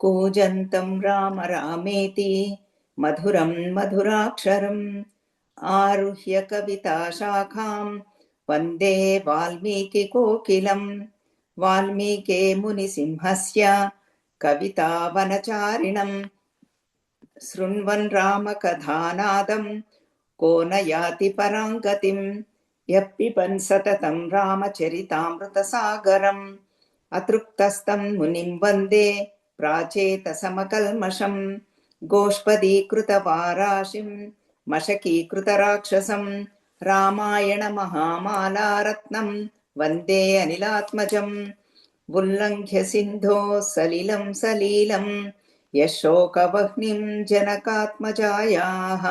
कूजन्तं राम रामेति मधुरं मधुराक्षरम् आरुह्य कविताशाखां वन्दे वाल्मीकिकोकिलं वाल्मीके मुनिसिंहस्य कवितावनचारिणम् शृण्वन् रामकथानादं को न याति परां गतिम् यः पिबन् सततं रामचरितामृतसागरम् अतृप्तस्तं मुनिं वन्दे प्राचेतसमकल्मषम् गोष्पदीकृतवाराशिं मशकीकृतराक्षसं रामायणमहामालारत्नं वन्दे अनिलात्मजम् उल्लङ्घ्य सिन्धोः सलिलं सलीलं यशोकवह्निं जनकात्मजायाः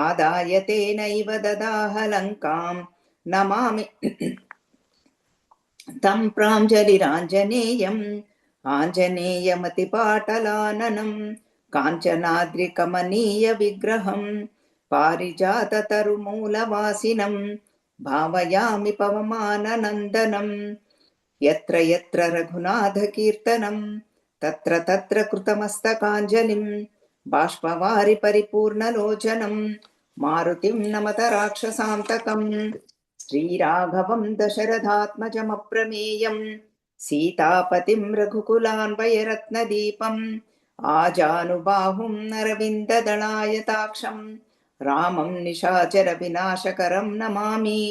आदाय तेनैव ददाह लङ्कां नमामि तं प्राञ्जलिराञ्जनेयम् आञ्जनेयमतिपाटलाननं काञ्चनाद्रिकमनीयविग्रहं पारिजाततरुमूलवासिनं भावयामि पवमाननन्दनं यत्र यत्र रघुनाथकीर्तनं तत्र तत्र कृतमस्तकाञ्जलिं बाष्पवारि परिपूर्णलोचनं मारुतिं नमत राक्षसान्तकम् श्रीराघवं दशरथात्मजमप्रमेयं सीतापतिं रघुकुलान्वयरत्नदीपम् आजानुबाहुं अरविन्ददलायताक्षं रामं निशाचरविनाशकरं नमामि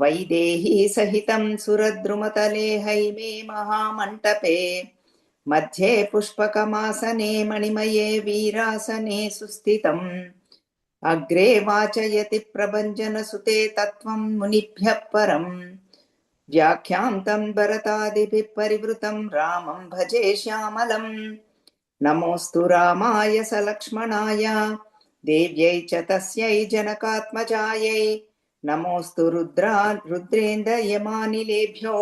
वैदेही सहितं सुरद्रुमतले हैमे महामण्टपे मध्ये पुष्पकमासने मणिमये वीरासने सुस्थितम् अग्रे वाचयति प्रभञ्जनसुते तत्त्वं मुनिभ्यः परम् व्याख्यान्तं भरतादिभिः परिवृतं रामं भजे श्यामलम् नमोऽस्तु रामाय सलक्ष्मणाय देव्यै च तस्यै जनकात्मजायै नमोऽस्तु रुद्रेन्द्रयमानिलेभ्यो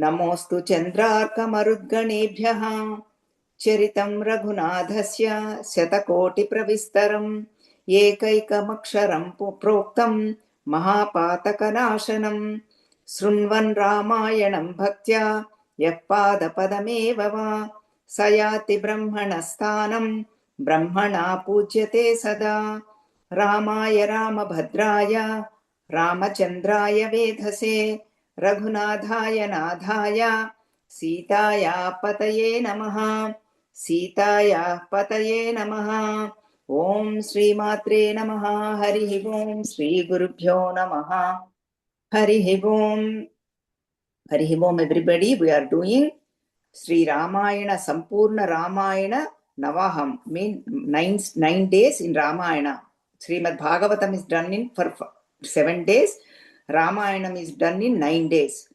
नमोऽस्तु चन्द्रार्कमरुद्गणेभ्यः चरितं रघुनाथस्य शतकोटिप्रविस्तरम् एकैकमक्षरं प्रोक्तं महापातकनाशनं शृण्वन् रामायणं भक्त्या यः पादपदमेव वा स याति ब्रह्मणस्थानं ब्रह्मणा पूज्यते सदा रामाय रामभद्राय रामचन्द्राय वेधसे रघुनाथाय नाथाय सीताया पतये नमः सीताया पतये नमः। ओम श्रीमात्रे नमः। हरिः ओम श्रीगुरुभ्यो नमः। हरिः ओम everybody. We are doing Sri Ramayana Sampurna Ramayana Navaham, mean 9 days in Ramayana. Srimad Bhagavatam is done in for 7 days. Ramayanam is done in 9 days.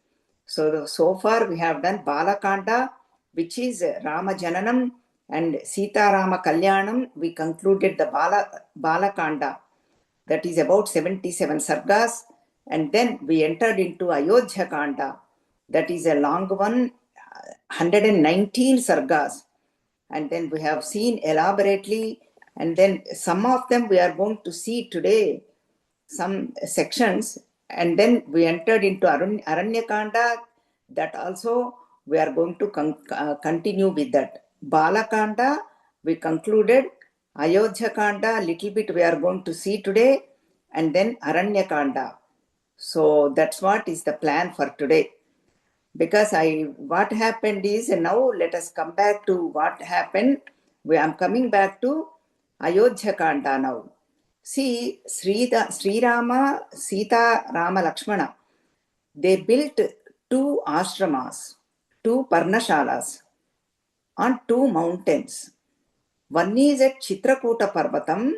So far we have done Balakanda, which is Rama Jananam, and Sita Rama Kalyanam. We concluded the Balakanda, that is about 77 sargas, and then we entered into Ayodhya Kanda, that is a long one, 119 sargas, and then we have seen elaborately, and then some of them we are going to see today, some sections, and then we entered into Aranyakanda, that also we are going to continue with that. Balakanda we concluded, Ayodhya Kanda little bit we are going to see today, and then Aranyakanda. So that's what is the plan for today. Because what happened is, now let us come back to what happened. I am coming back to Ayodhya Kanda now. See, Sri Rama, Sita, Rama, Lakshmana, they built 2 ashramas, 2 parnashalas on 2 mountains. One is at Chitrakuta Parvatam,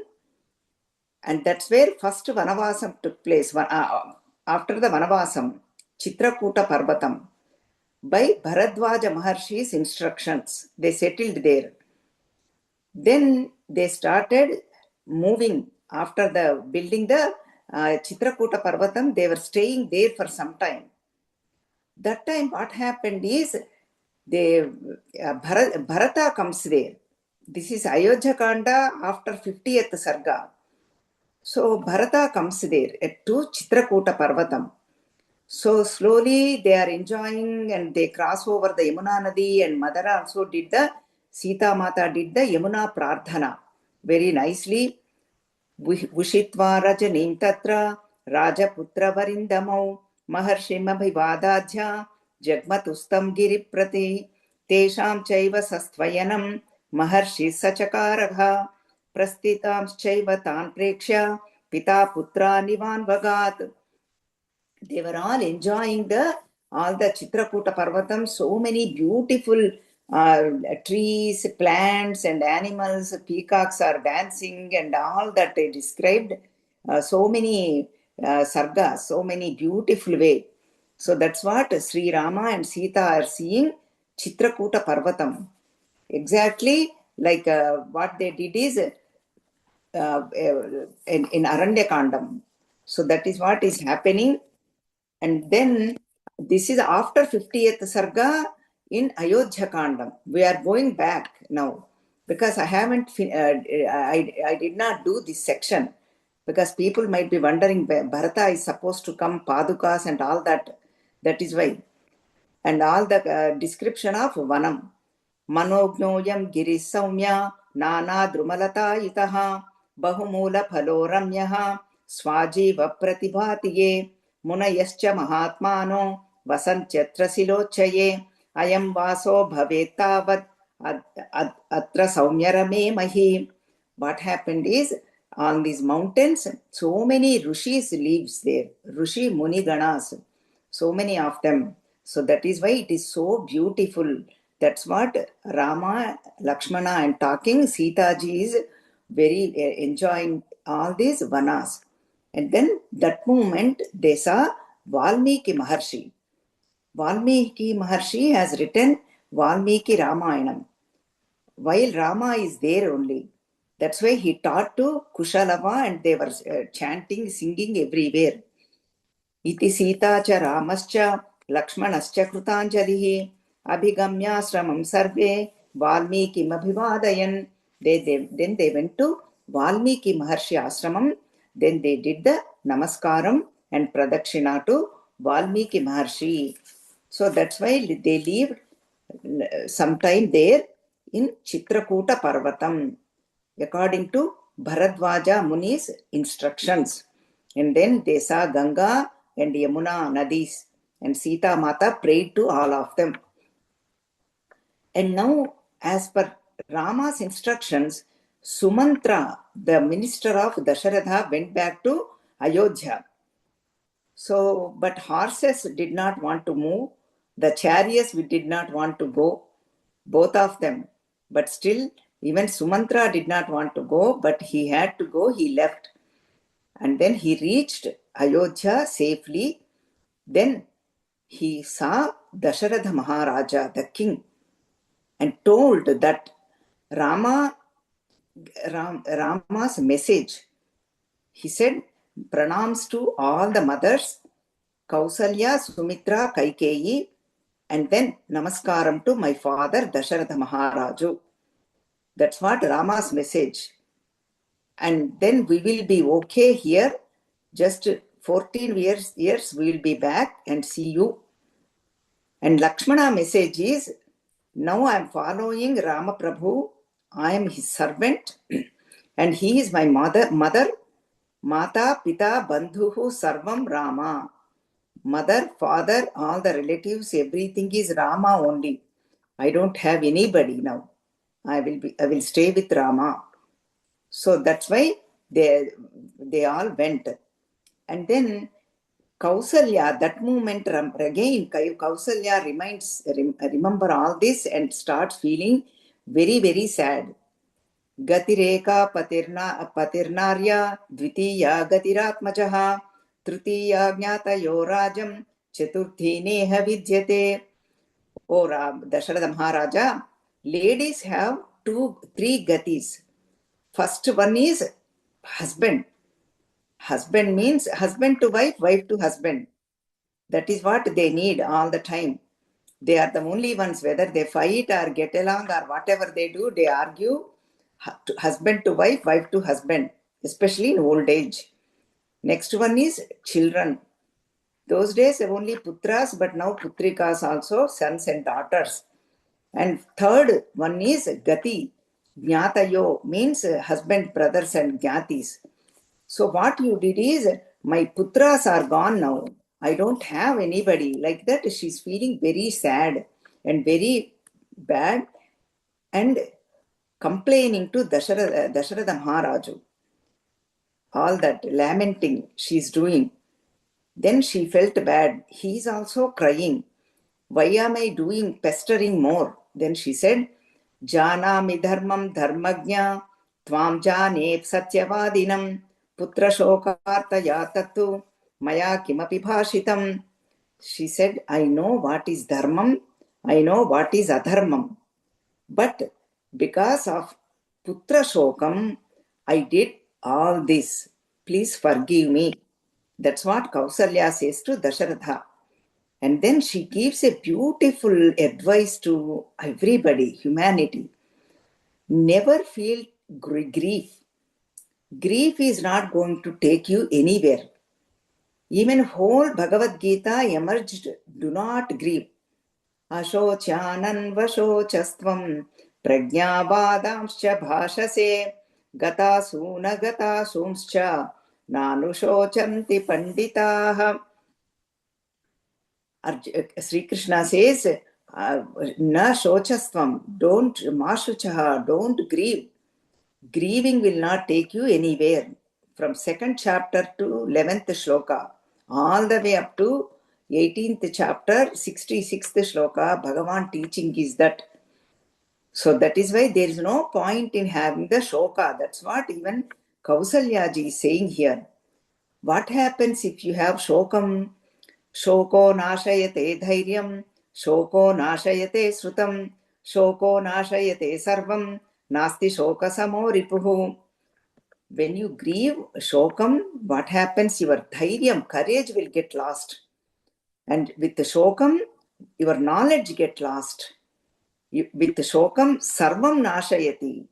and that's where first Vanavasam took place. After the Vanavasam, Chitrakuta Parvatam, by Bharadwaja Maharshi's instructions, they settled there. Then they started moving. After the building the Chitrakuta Parvatam, they were staying there for some time. That time what happened is, Bharata comes there. This is Ayodhya Kanda after 50th Sarga. So Bharata comes there to Chitrakuta Parvatam. So slowly they are enjoying, and they cross over the Yamuna Nadi, and mother also did the Sita Mata did the Yamuna Prarthana very nicely. Vushitva Rajanim Tatra Rajaputra Varindamau Maharshim Abhivadadhya Jagmatustam Giriprati Tesham Chaiva Sastvayanam Maharshi Sachakaragha Prastitam Chaiva Tan Prekshya Pita Putra Nivan Vagat. They were all enjoying all the Chitrakuta Parvatam, so many beautiful trees, plants and animals, peacocks are dancing and all that they described, so many sargas, so many beautiful way. So that's what Sri Rama and Sita are seeing, Chitrakuta Parvatam. Exactly like what they did is in Aranyakandam. So that is what is happening. And then this is after 50th Sarga in Ayodhya Kandam. We are going back now because I haven't, I did not do this section because people might be wondering, Bharata is supposed to come, Padukas and all that. That is why. And all the description of Vanam. Manognoyam Giris Saumya Nana Drumalata Itaha Bahumula Phalo Ramyaha Swajiva Pratibhatiye Munayascha Mahatmano Vasantyatra Silochaye Ayam Vaso Bhavetavat Atra Saumyarame Mahi. What happened is, on these mountains, so many Rishis lives there, Rishi Muni Ganas, so many of them. So that is why it is so beautiful. That's what Rama, Lakshmana and talking. Sita ji is very enjoying all these vanas. And then that moment they saw Valmiki Maharshi. Valmiki Maharshi has written Valmiki Ramayanam. While Rama is there only. That's why he taught to Kushalava and they were chanting, singing everywhere. Iti Sita cha Ramascha Lakshmanascha Krutanjalihi Abhigamyasramam Sarve Valmiki Abhivadayan. Then they went to Valmiki Maharshi Ashramam. Then they did the Namaskaram and Pradakshina to Valmiki Maharshi. So that's why they lived sometime there in Chitrakuta Parvatam according to Bharadwaja Muni's instructions. And then they saw Ganga and Yamuna Nadis, and Sita Mata prayed to all of them. And now, as per Rama's instructions, Sumantra, the minister of Dasharatha, went back to Ayodhya. So, but horses did not want to move. The chariots did not want to go, both of them. But still, even Sumantra did not want to go, but he had to go, he left. And then he reached Ayodhya safely. Then he saw Dasharatha Maharaja, the king, and told that Rama's message. He said, pranams to all the mothers, Kausalya, Sumitra, Kaikeyi, and then namaskaram to my father, Dasharatha Maharaju. That's what Rama's message. And then we will be okay here. Just 14 years we will be back and see you. And Lakshmana message is, now I am following Rama Prabhu. I am his servant and he is my mother, Mata, Pita, Bandhuhu, Sarvam Rama. Mother, father, all the relatives, everything is Rama only. I don't have anybody now. I will stay with Rama. So that's why they all went. And then Kausalya, that moment again, Kausalya remember all this and starts feeling very, very sad. Gatireka patirnarya dvitiya gatiratmajaha tritiya jnatayo rajam chaturthi neha vidyate. Oh, Dasharatha Maharaja, ladies have 3 gatis. First one is husband. Husband means husband to wife, wife to husband. That is what they need all the time. They are the only ones, whether they fight or get along or whatever they do, they argue. Husband to wife, wife to husband, especially in old age. Next one is children. Those days only putras, but now putrikas also, sons and daughters. And third one is Gati. Jnatayo means husband, brothers, and Jnatis. So what you did is, my putras are gone now. I don't have anybody. Like that, she's feeling very sad and very bad and complaining to Dasharatha Maharaju. All that lamenting she's doing. Then she felt bad. He's also crying. Why am I doing pestering more? Then she said, Janami dharmam dharmagnya tvam jane satyavadinam putra shokartaya tattu maya kimapi bhashitam. She said, I know what is dharmam, I know what is adharmam. But because of putra shokam, I did all this. Please forgive me. That's what Kausalya says to Dasharatha. And then she gives a beautiful advice to everybody, humanity. Never feel grief. Grief is not going to take you anywhere. Even whole Bhagavad Gita emerged, do not grieve. Ashochanan vashochastvam prajnavadamscha bhashase gatasuna gatasumscha nanushocanti panditaha. Sri Krishna says, na shochastvam, don't mashuchaha, don't grieve. Grieving will not take you anywhere. From 2nd chapter to 11th shloka, all the way up to 18th chapter, 66th shloka, Bhagavan teaching is that. So that is why there is no point in having the shoka. That's what even Kausalya ji is saying here. What happens if you have shokam? Shoko nashayate dhairyam, shoko nashayate srutam, shoko nashayate sarvam, nasti shoka samo ripuhu. When you grieve shokam, what happens? Your dhairyam, courage will get lost. And with the shokam, your knowledge get lost. With the shokam, sarvam nashayati.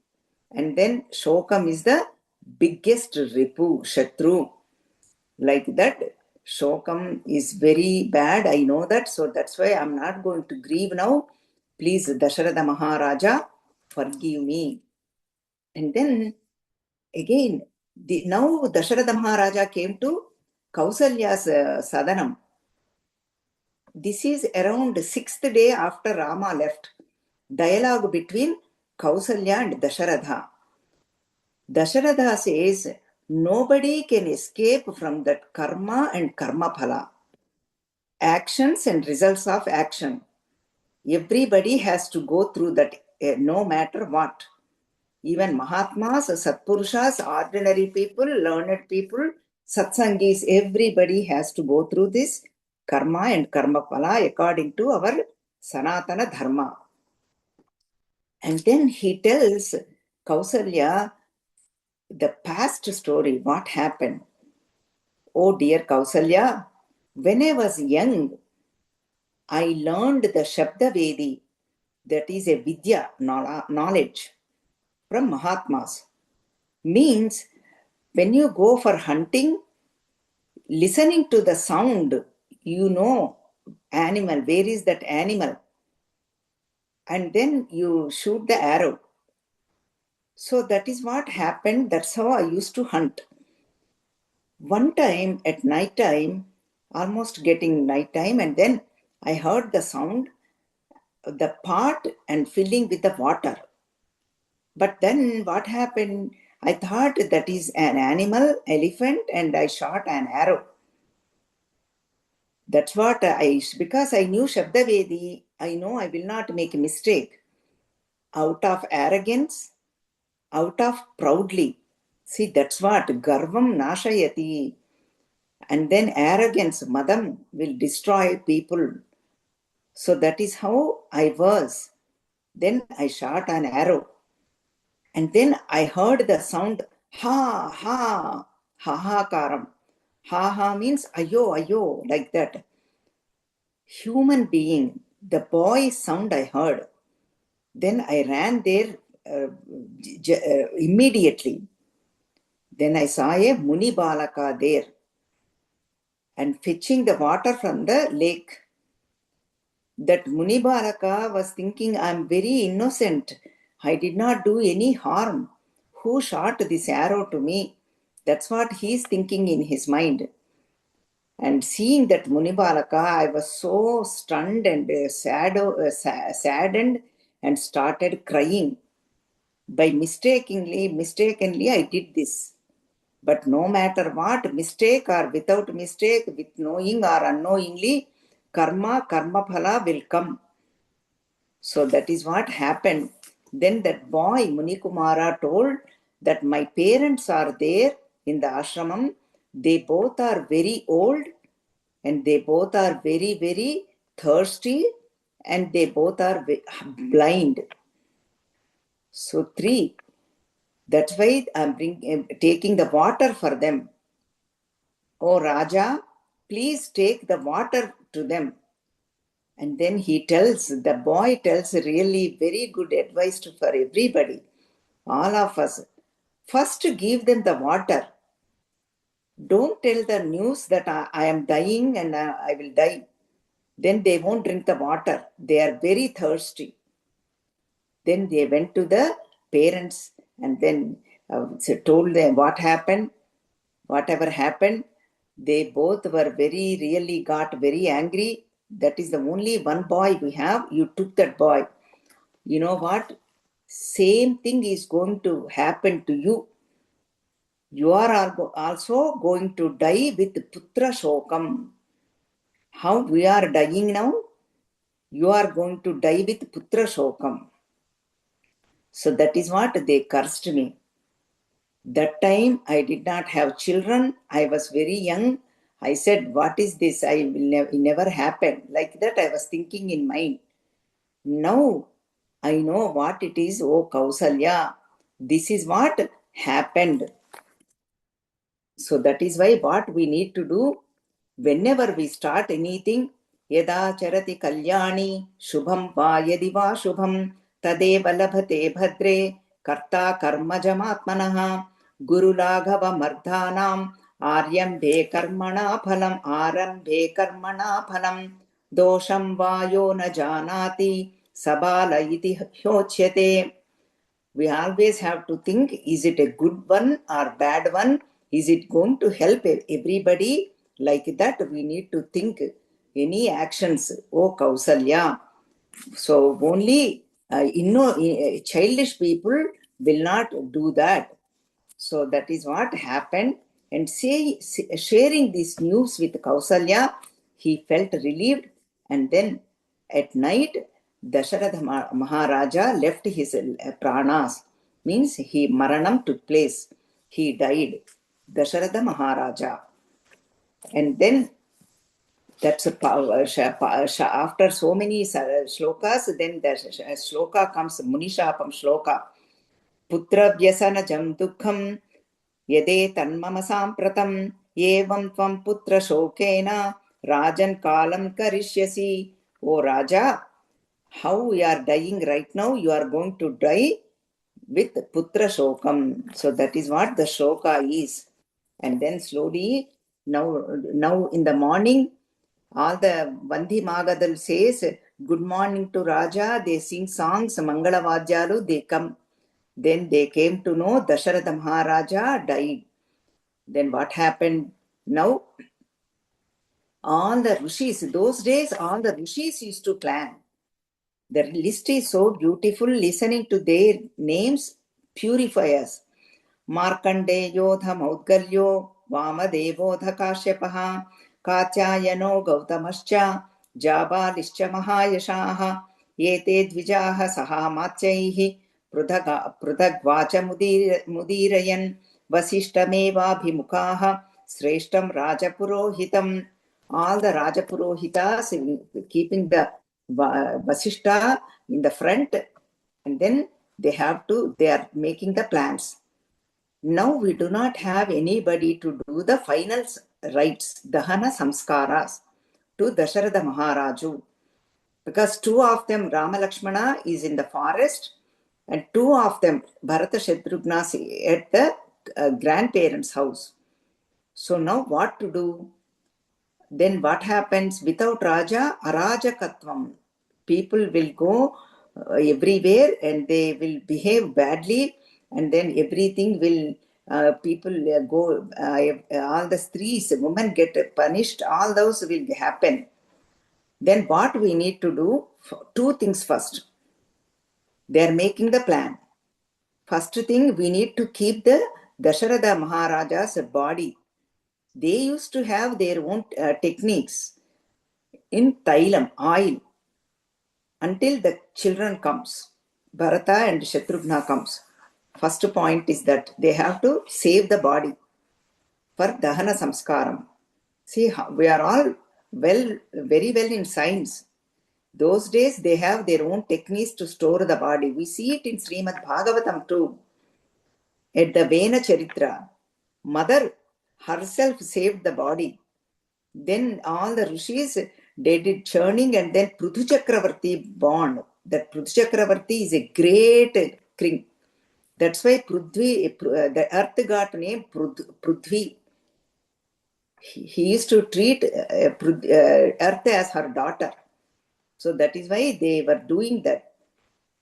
And then shokam is the biggest ripu, shatru. Like that, shokam is very bad. I know that. So that's why I'm not going to grieve now. Please, Dasharatha Maharaja, forgive me. And then again, now Dasharatha Maharaja came to Kausalya's sadhanam. This is around 6th day after Rama left. Dialogue between Kausalya and Dasharatha. Dasharatha says, nobody can escape from that karma and karma phala. Actions and results of action. Everybody has to go through that, no matter what. Even Mahatmas, Satpurushas, ordinary people, learned people, Satsangis, everybody has to go through this karma and karma phala according to our Sanatana Dharma. And then he tells Kausalya the past story, what happened. Oh dear Kausalya, when I was young, I learned the Shabda Vedi, that is a Vidya, knowledge, from Mahatmas. Means when you go for hunting, listening to the sound, you know animal, where is that animal? And then you shoot the arrow. So that is what happened. That's how I used to hunt. One time at night time, almost getting night time, and then I heard the sound, the pot and filling with the water. But then what happened? I thought that is an animal, elephant, and I shot an arrow. That's what because I knew Shabda Vedi, I know I will not make a mistake. Out of arrogance, out of proudly. See, that's what Garvam Nashayati. And then arrogance, Madam, will destroy people. So that is how I was. Then I shot an arrow. And then I heard the sound, ha, ha, ha, ha, karam. Ha, ha means ayo, ayo, like that. Human being, the boy's sound I heard. Then I ran there immediately. Then I saw a Muni Balaka there and fetching the water from the lake. that Munibalaka was thinking, I'm very innocent. I did not do any harm. Who shot this arrow to me? That's what he's thinking in his mind. And seeing that Munibalaka, I was so stunned and saddened and started crying. By mistakenly, I did this. But no matter what, mistake or without mistake, with knowing or unknowingly, karma phala will come. So that is what happened. Then that boy, Munikumara, told that my parents are there in the ashramam. They both are very old and they both are very, very thirsty and they both are blind. So, 3. That's why I'm taking the water for them. Oh Raja, please take the water to them. And then the boy tells really very good advice for everybody, all of us. First, give them the water. Don't tell the news that I am dying and I will die. Then they won't drink the water. They are very thirsty. Then they went to the parents and then told them what happened. Whatever happened, they both were really got very angry. That is the only one boy we have. You took that boy. You know what? Same thing is going to happen to you. You are also going to die with putra shokam. How we are dying now? You are going to die with putra shokam. So that is what they cursed me. That time I did not have children. I was very young. I said, what is this? I will never happen. Like that I was thinking in mind. Now I know what it is, oh Kausalya. This is what happened. So that is why what we need to do whenever we start anything, yada charati kalyani shubham va yadi va shubham tadeva labhate bhadre karta karmajamatmanaha guru laghava mardhanam aryambhe karmana phalam dosham vayo na janati sabala iti hyochyate. We always have to think, is it a good one or bad one? Is it going to help everybody? Like that, we need to think any actions, oh Kausalya. So only childish people will not do that. So that is what happened. And sharing this news with Kausalya, he felt relieved. And then at night, Dasharatha Maharaja left his pranas. Means maranam took place. He died. Dasharatha Maharaja. And then that's a after so many shlokas, then the shloka comes, Munishapam shloka. Putra vyasanajam dukham yade tanmama sampratam evam tvam putra shokena rajan kalam karishyasi. O Raja, how we are dying right now, you are going to die with putra shokam. So that is what the shoka is. And then slowly, now in the morning, all the Vandi Magadal says, good morning to Raja. They sing songs, Mangala Vajjalu, they come. Then they came to know Dasharatha Maharaja died. Then what happened? Now, all the rishis, those days, all the rishis used to plan. The list is so beautiful. Listening to their names purify us. Markandeyo Maudgalyo Vamadevo Kasyapaha Katyayano Gautamascha Jabalischa Mahayashaha Yete Dvijaha Saha Matyaihi Prudhagvacha Mudirayan Vasishtameva Bhimukaha Sreshtam Rajapurohitam. All the Rajapurohitas keeping the Vasishta in the front, and then they are making the plans. Now we do not have anybody to do the final rites, Dahana Samskaras, to Dasharatha Maharaju. Because 2 of them, Rama Lakshmana, is in the forest, and 2 of them, Bharata Shatrughna, at the grandparents' house. So now what to do? Then what happens? Without Raja, Arajakatvam. people will go everywhere and they will behave badly, and then everything will people go all the streets, women get punished, all those will happen. Then what we need to do? Two things first. They are making the plan. First thing, we need to keep the Dasharatha Maharaja's body. They used to have their own techniques in Thailam, oil, until the children comes. Bharata and Shatrughna comes. First point is that they have to save the body for Dahana Samskaram. See, we are all very well in science. Those days they have their own techniques to store the body. We see it in Srimad Bhagavatam too. At the Vena Charitra, mother herself saved the body. Then all the rishis, they did churning, and then Prudhu Chakravarti born. That Prudhu Chakravarti is a great king. That's why Prudhvi, the earth got named Prudhvi. He used to treat earth as her daughter. So that is why they were doing that.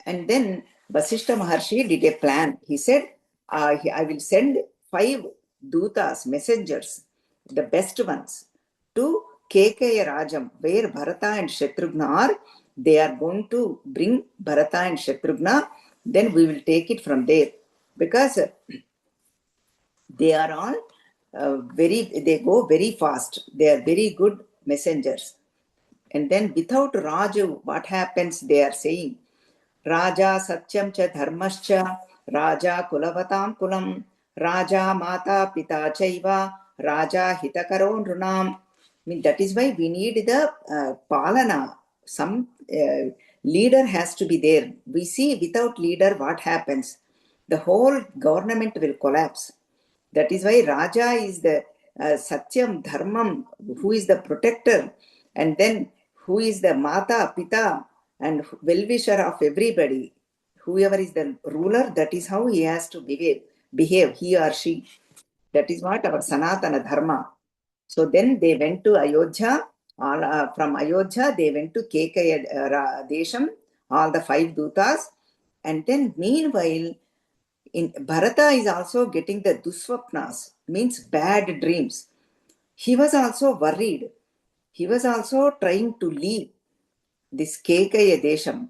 And then Vasishta Maharshi did a plan. He said, I will send 5 dutas, messengers, the best ones, to Kekeya Rajam, where Bharata and Shatrughna are. They are going to bring Bharata and Shatrughna. Then we will take it from there. Because they are all they go very fast. They are very good messengers. And then without Raju, what happens? They are saying, Raja Satyam cha Dharmascha, Raja Kulavatam Kulam, Raja Mata Pita Chaiva, Raja Hitakaro Nrunam. I mean, that is why we need the Palana. Some leader has to be there. We see without leader what happens. The whole government will collapse. That is why Raja is the Satyam Dharmam, who is the protector, and then who is the Mata, Pita, and well-wisher of everybody. Whoever is the ruler, that is how he has to behave, he or she. That is what our Sanatana Dharma. So then they went to Ayodhya. From Ayodhya, they went to Kekaya Desham, all the 5 dutas. And then meanwhile, Bharata is also getting the Duswapnas, means bad dreams. He was also worried. He was also trying to leave this Kekaya Desham.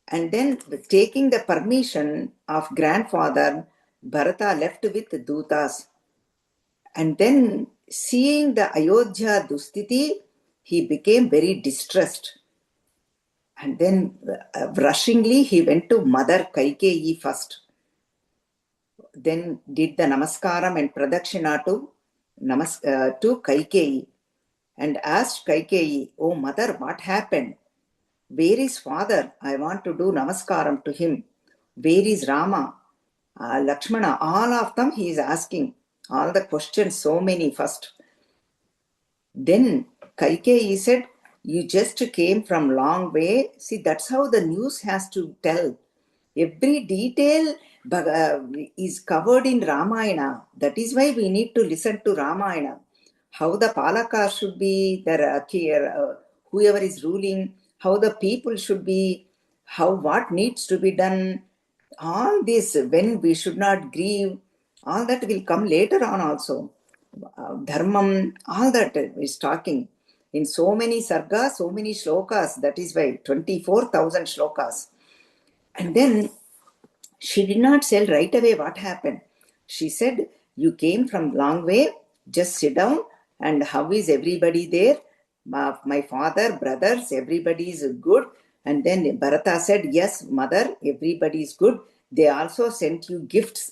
And then taking the permission of grandfather, Bharata left with Dutas. And then seeing the Ayodhya Dustiti, he became very distressed. And then rushingly he went to Mother Kaikeyi first. Then did the Namaskaram and Pradakshina to Kaikeyi, and asked Kaikeyi, "Oh mother, what happened? Where is father? I want to do Namaskaram to him. Where is Rama, Lakshmana?" All of them he is asking. All the questions, so many first. Then Kaikeyi said, "You just came from long way." See, that's how the news has to tell. Every detail is covered in Ramayana. That is why we need to listen to Ramayana. How the Palaka should be, whoever is ruling, how the people should be, what needs to be done. All this, when we should not grieve, all that will come later on also. Dharmam, all that is talking. In so many sargas, so many shlokas, that is why 24,000 shlokas. And then she did not tell right away what happened. She said, "You came from long way, just sit down, and how is everybody there? My father, brothers, everybody is good." And then Bharata said, "Yes, mother, everybody is good. They also sent you gifts.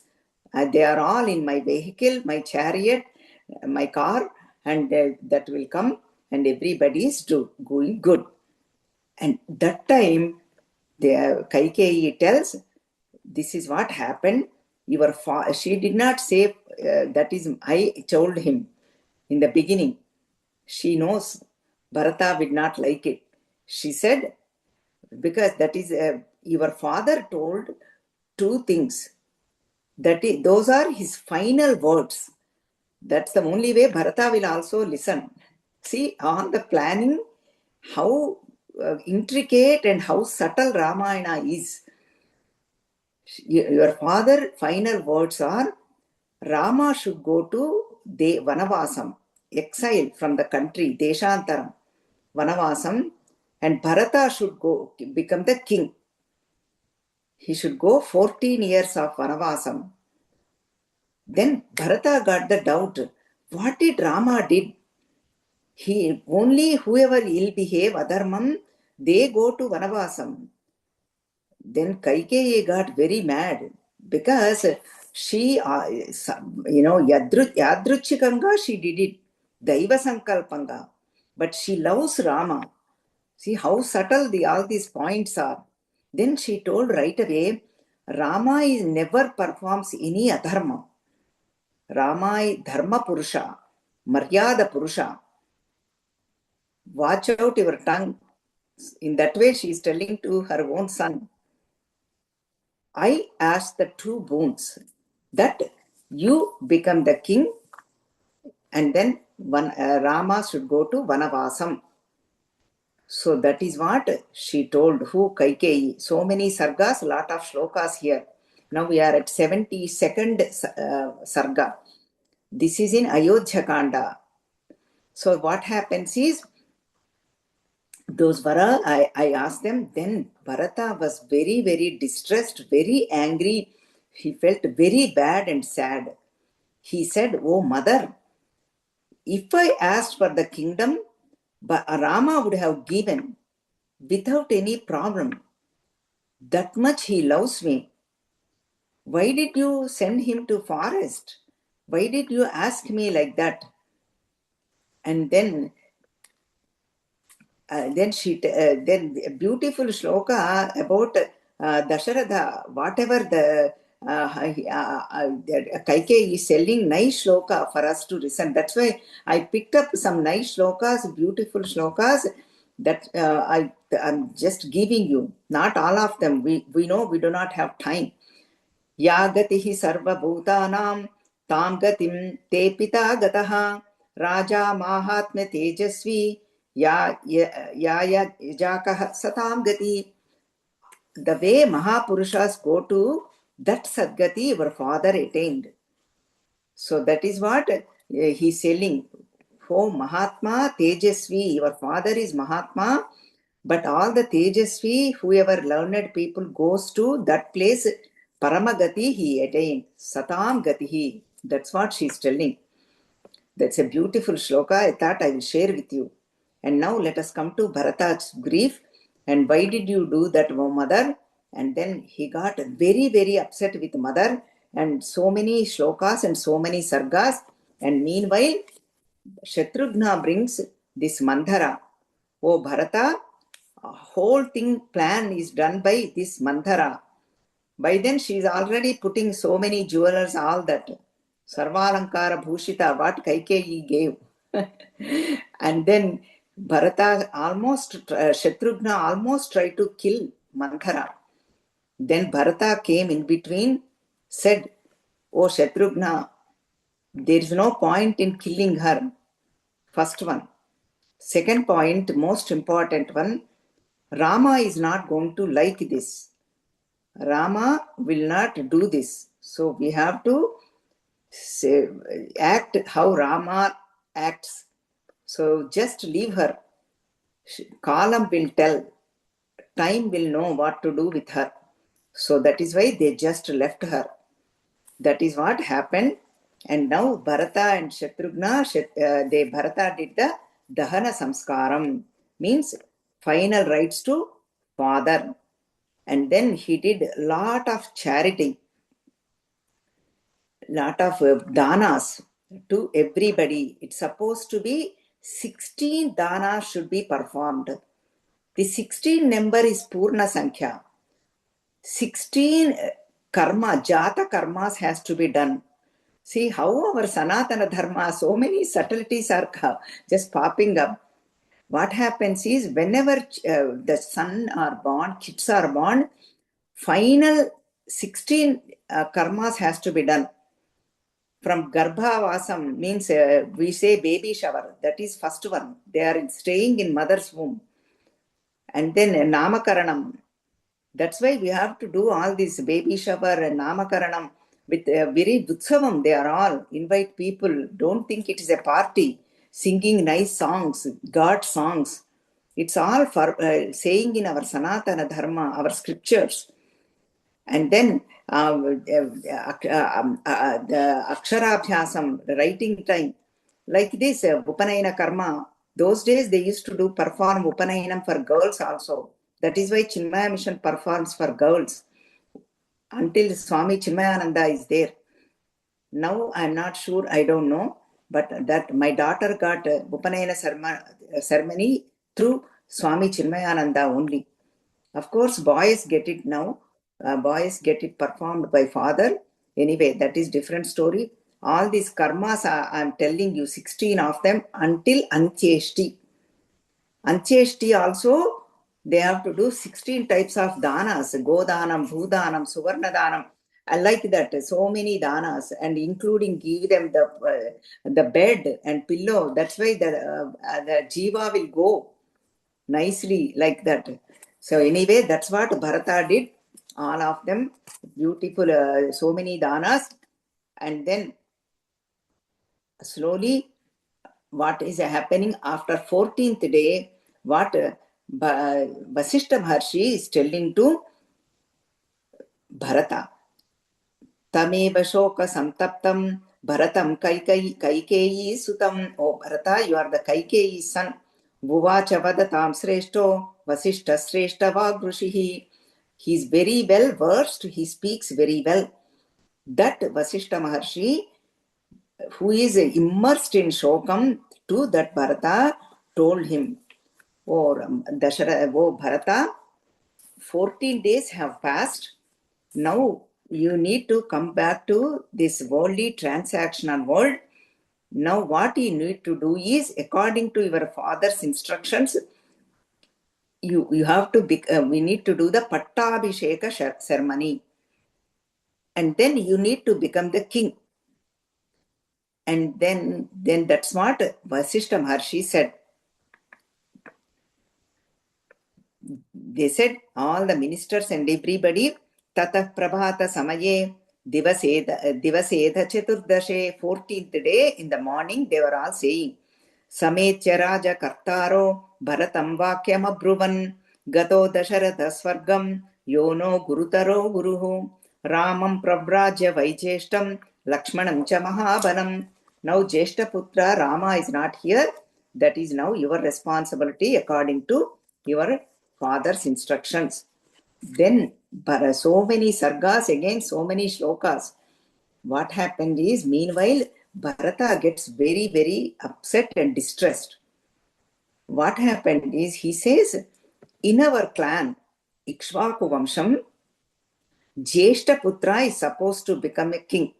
They are all in my vehicle, my chariot, my car, and that will come, and everybody is going good." And that time, Kaikeyi tells, "This is what happened. She did not say, that is, I told him in the beginning. She knows Bharata would not like it. She said, because that is, your father told 2 things. Those are his final words. That's the only way Bharata will also listen." See, on the planning, how intricate and how subtle Ramayana is. Your father final words are Rama should go to Vanavasam, exile from the country, Deshantaram, Vanavasam, and Bharata should go become the king. He should go 14 years of Vanavasam. Then Bharata got the doubt. What did Rama did? He only whoever ill behave, adharmam, they go to Vanavasam. Then Kaikeyi got very mad because she, yadruchikanga she did it, Daiva Sankalpanga, but she loves Rama. See how subtle all these points are. Then she told right away, Rama is never performs any adharma. Rama is dharma purusha, maryada purusha. Watch out your tongue. In that way, she is telling to her own son, I ask the two boons that you become the king and then Rama should go to Vanavasam. So that is what she told who Kaikeyi. So many sargas, lot of shlokas here. Now we are at 72nd sarga. This is in Ayodhya Kanda. So what happens is, those Vara, I asked them, then Bharata was very, very distressed, very angry. He felt very bad and sad. He said, oh mother, if I asked for the kingdom, Rama would have given without any problem. That much he loves me. Why did you send him to forest? Why did you ask me like that? And then then a beautiful shloka about Dasharatha, whatever the Kaikeyi is selling, nice shloka for us to listen. That's why I picked up some nice shlokas, beautiful shlokas that I'm just giving you. Not all of them. We know we do not have time. Ya gatihi sarva bhutanam tam gatim te pita gataha raja mahatma tejasvi ya jakah satam gati. The way Mahapurushas go to, that Sadgati your father attained. So that is what he's selling. Oh Mahatma Tejasvi, your father is Mahatma, but all the Tejasvi, whoever learned people goes to that place, Paramagati he attained. Satam Gatihi. That's what she's telling. That's a beautiful shloka. I thought I will share with you. And now let us come to Bharata's grief. And why did you do that, oh mother? And then he got very, very upset with mother and so many shlokas and so many sargas. And meanwhile, Shatrughna brings this Mandhara. Oh Bharata, whole thing plan is done by this Mandhara. By then she is already putting so many jewelers, all that. Sarvalankara Bhushita, what Kaikeyi gave. And then Bharata Shatrughna almost tried to kill Mandhara. Then Bharata came in between, said, oh Shatrughna, there is no point in killing her. First one. Second point, most important one, Rama is not going to like this. Rama will not do this. So we have to act how Rama acts. So just leave her. Kalam will tell. Time will know what to do with her. So that is why they just left her. That is what happened. And now Bharata and Shatrughna, Bharata did the Dahana Samskaram, means final rites to father. And then he did a lot of charity, lot of danas to everybody. It's supposed to be 16 danas should be performed. The 16 number is Purna Sankhya. 16 karma, jata karmas has to be done. See how our Sanatana Dharma, so many subtleties are just popping up. What happens is whenever the son are born, kids are born, final 16 karmas has to be done. From Garbhavasam means we say baby shower. That is first one. They are staying in mother's womb. And then Namakaranam. That's why we have to do all this baby shower and Namakaranam with very Utsavam. They are all invite people. Don't think it is a party. Singing nice songs, God songs. It's all for saying in our Sanatana Dharma, our scriptures. And then the Aksharabhyasam, the writing time, like this, Upanayana Karma. Those days they used to perform Upanayanam for girls also. That is why Chinmaya Mission performs for girls until Swami Chinmayananda is there. Now I'm not sure, I don't know, but that my daughter got Upanayana ceremony through Swami Chinmayananda only. Of course, boys get it now. Boys get it performed by father. Anyway, that is different story. All these karmas, I'm telling you, 16 of them until Antyeshti. Antyeshti also, they have to do 16 types of danas. Godanam, Bhudanam, Suvarnadanam. I like that. So many danas, and including give them the bed and pillow. That's why the jiva will go nicely like that. So anyway, that's what Bharata did. All of them beautiful, so many danas. And then slowly what is happening after 14th day, what Vasishta Maharshi is telling to Bharata. Tameva shoka samtaptam Bharatam Kaikeyi sutam. Oh Bharata, you are the Kaikeyi son. Vuvacha vadatam sreshto Vasishta sreshta vagrushihi. He is very well versed, he speaks very well. That Vasishta Maharshi, who is immersed in Shokam, to that Bharata told him, oh Bharata, 14 days have passed. Now you need to come back to this worldly transactional world. Now what you need to do is, according to your father's instructions, you have to we need to do the Pattabhisheka ceremony. And then you need to become the king. And then that's what Vasishta Maharshi said. They said, all the ministers and everybody, Tatah Prabhata Samaye, Divasedha Cheturdashe, 14th day in the morning, they were all saying, Sametya Raja Kartaro, Bharatam Vakyam Abruvan, Gato Dasharatha Swargam, Yono Gurutaro Guruhu, Ramam Pravrajya Vaicheshtam, Lakshmanam Cha Mahabanam. Now Jeshtaputra Rama is not here. That is now your responsibility according to your father's instructions. Then so many sargas, again so many shlokas. What happened is, meanwhile, Bharata gets very, very upset and distressed. What happened is, he says, in our clan, Ikshvaku Vamsham, Jeshtaputra is supposed to become a king.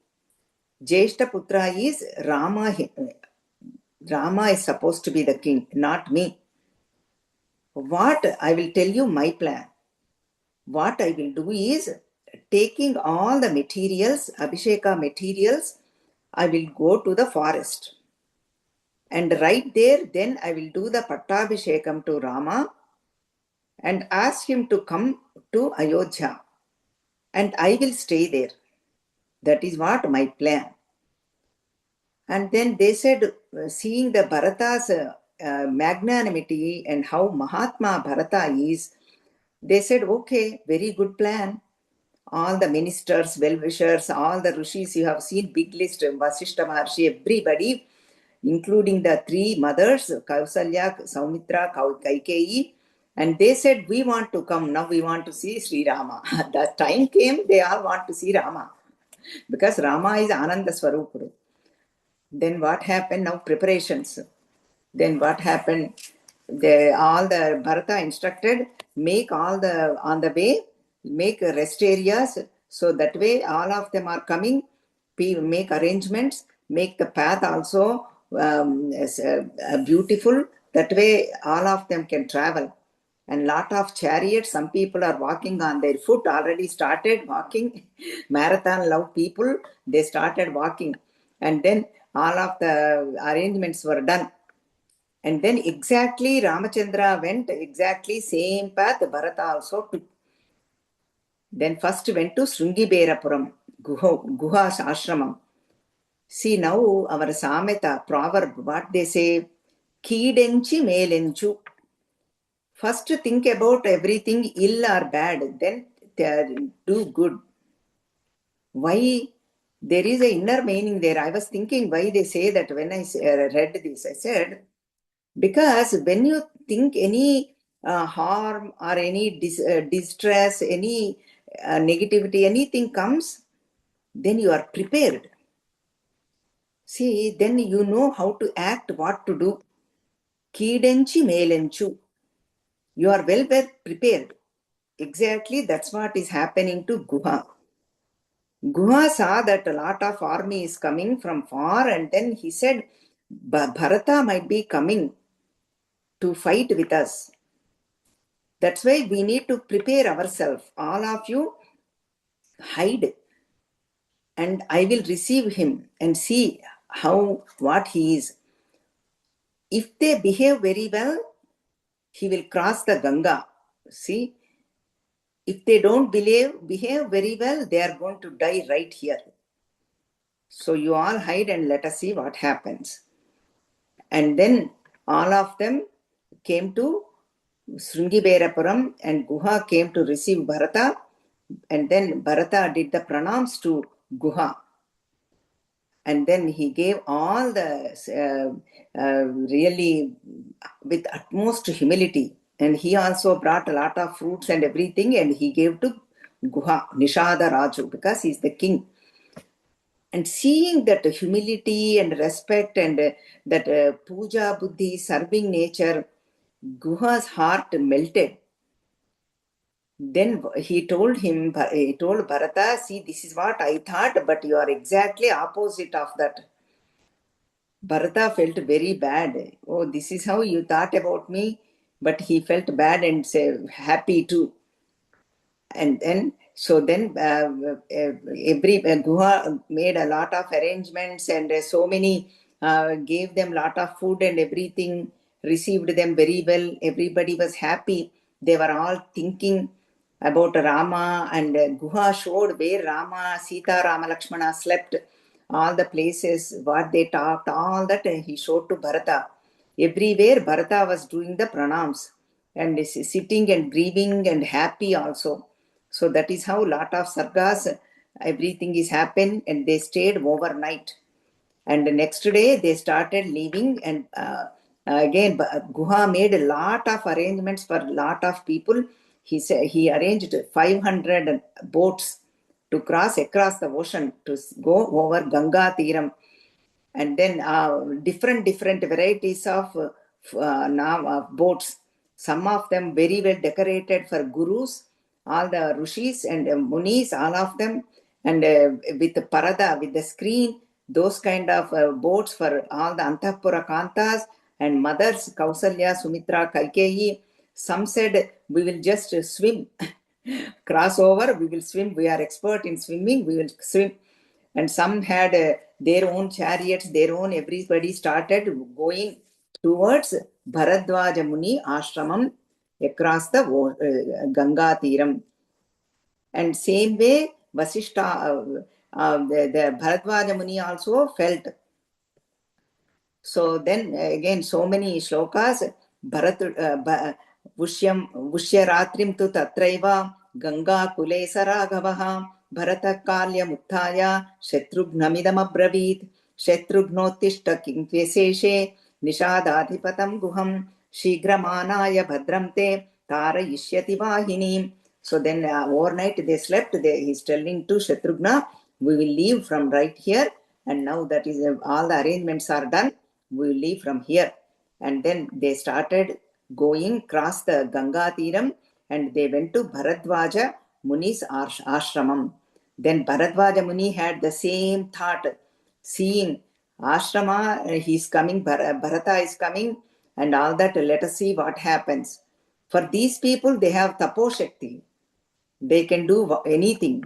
Jeshtaputra is Rama. Rama is supposed to be the king, not me. What I will tell you my plan. What I will do is, taking all the materials, Abhisheka materials, I will go to the forest. And right there, then I will do the Pattabhishekam to Rama and ask him to come to Ayodhya. And I will stay there. That is what my plan. And then they said, seeing the Bharata's magnanimity and how Mahatma Bharata is, they said, okay, very good plan. All the ministers, well-wishers, all the rishis, you have seen big list, Vasishta Maharshi, everybody, including the three mothers, Kausalya, Saumitra, Kaikeyi, and they said, we want to come, now we want to see Sri Rama. The time came, they all want to see Rama, because Rama is Ananda Swarupudu. Then what happened? Now preparations. Then what happened? All the Bharata instructed, make all the, on the way, make rest areas, so that way all of them are coming, make arrangements, make the path also beautiful, that way all of them can travel. And lot of chariots, some people are walking on their foot, already started walking. Marathon love people, they started walking. And then all of the arrangements were done. And then exactly Ramachandra went exactly same path Bharata also took. Then first went to Sringiberapuram, Guha's ashramam. See now our Sameta proverb, what they say, Kidenchi melenchu. First think about everything ill or bad, then do good. Why? There is an inner meaning there. I was thinking why they say that when I read this. I said, because when you think any harm or any distress, any negativity, anything comes, then you are prepared. See, then you know how to act, what to do. Kidenchi melenchu. You are well prepared. Exactly, that's what is happening to Guha. Guha saw that a lot of army is coming from far, and then he said, Bharata might be coming to fight with us. That's why we need to prepare ourselves. All of you hide, and I will receive him and see what he is. If they behave very well, he will cross the Ganga. See, if they don't behave very well, they are going to die right here. So you all hide and let us see what happens. And then all of them came to Sringiberapuram, and Guha came to receive Bharata, and then Bharata did the pranams to Guha. And then he gave all the really with utmost humility. And he also brought a lot of fruits and everything, and he gave to Guha, Nishada Raju, because he's the king. And seeing that humility and respect and that puja buddhi, serving nature, Guha's heart melted. Then he told Bharata, see, this is what I thought, but you are exactly opposite of that. Bharata felt very bad. Oh, this is how you thought about me. But he felt bad and happy too. And then, Guha made a lot of arrangements, and so many gave them a lot of food and everything, received them very well. Everybody was happy. They were all thinking about Rama, and Guha showed where Rama, Sita, Rama, Lakshmana slept, all the places, what they talked, all that he showed to Bharata. Everywhere Bharata was doing the pranams and sitting and grieving and happy also. So that is how lot of sargas, everything is happened, and they stayed overnight. And the next day they started leaving, and again Guha made a lot of arrangements for a lot of people. He arranged 500 boats to cross across the ocean to go over Ganga Tiram, and then different varieties of boats. Some of them very well decorated for gurus, all the rishis and munis, all of them, and with the parada, with the screen, those kind of boats for all the Antapura Kantas and mothers, Kausalya, Sumitra, Kaikeyi. Some said, we will just swim, cross over, we will swim, we are expert in swimming, we will swim. And some had their own chariots, their own, everybody started going towards Bharadwaja Muni ashramam across the Ganga Tiram. And same way, Vasishta, the Bharadwaja Muni also felt. So then again, so many shlokas, Vushyaratrim tu tatraiva Ganga kulesa raghavaha Bharatakalyamuttaya Shatrugnamidamabravit Shatrugnotishta kinkveseshe Nishadadhipatam guham Shigramanaya bhadramte Tarayishyati vahinim. So then overnight they slept. He's telling to Shatrughna, we will leave from right here, and now that is all the arrangements are done, we will leave from here. And then they started going across the Ganga Tiram, and they went to Bharadwaja Muni's ashramam. Then Bharadwaja Muni had the same thought, seeing ashrama, he's coming, Bharata is coming, and all that, let us see what happens. For these people, they have tapo shakti. They can do anything.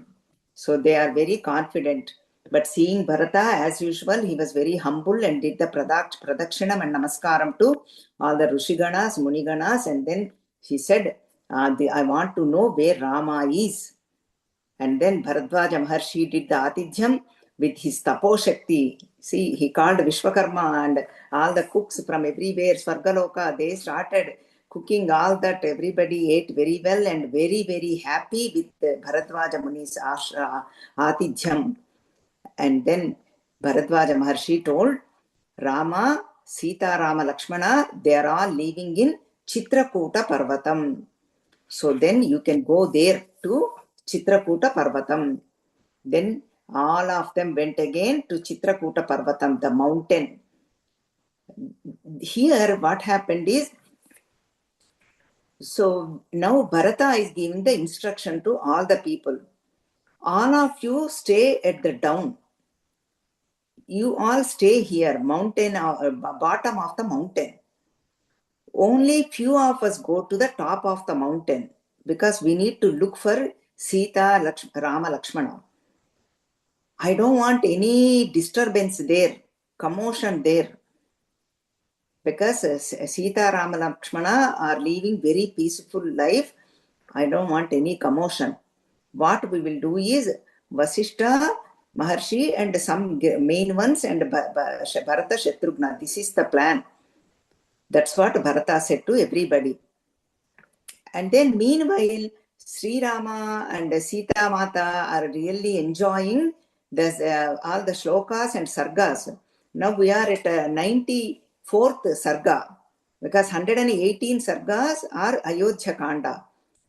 So they are very confident. But seeing Bharata, as usual, he was very humble and did the pradakshinam and namaskaram to all the Rishiganas, Muniganas, and then he said, I want to know where Rama is. And then Bharadwaja Maharshi did the Atidhyam with his Tapo Shakti. See, he called Vishwakarma and all the cooks from everywhere, Swargaloka, they started cooking all that. Everybody ate very well and very, very happy with Bharadwaja Muni's Atidhyam. And then Bharadwaja Maharshi told Rama, Sita, Rama, Lakshmana, they are all living in Chitrakuta Parvatam. So then you can go there to Chitrakuta Parvatam. Then all of them went again to Chitrakuta Parvatam, the mountain. Here what happened is, so now Bharata is giving the instruction to all the people. All of you stay at the down. You all stay here, mountain, bottom of the mountain. Only few of us go to the top of the mountain because we need to look for Sita, Rama, Lakshmana. I don't want any disturbance there, commotion there. Because Sita, Rama, Lakshmana are living very peaceful life. I don't want any commotion. What we will do is Vasishta, Maharshi and some main ones and Bharata, Shatrughna. This is the plan. That's what Bharata said to everybody. And then meanwhile, Sri Rama and Sita Mata are really enjoying all the shlokas and sargas. Now we are at 94th sarga because 118 sargas are Ayodhya Kanda.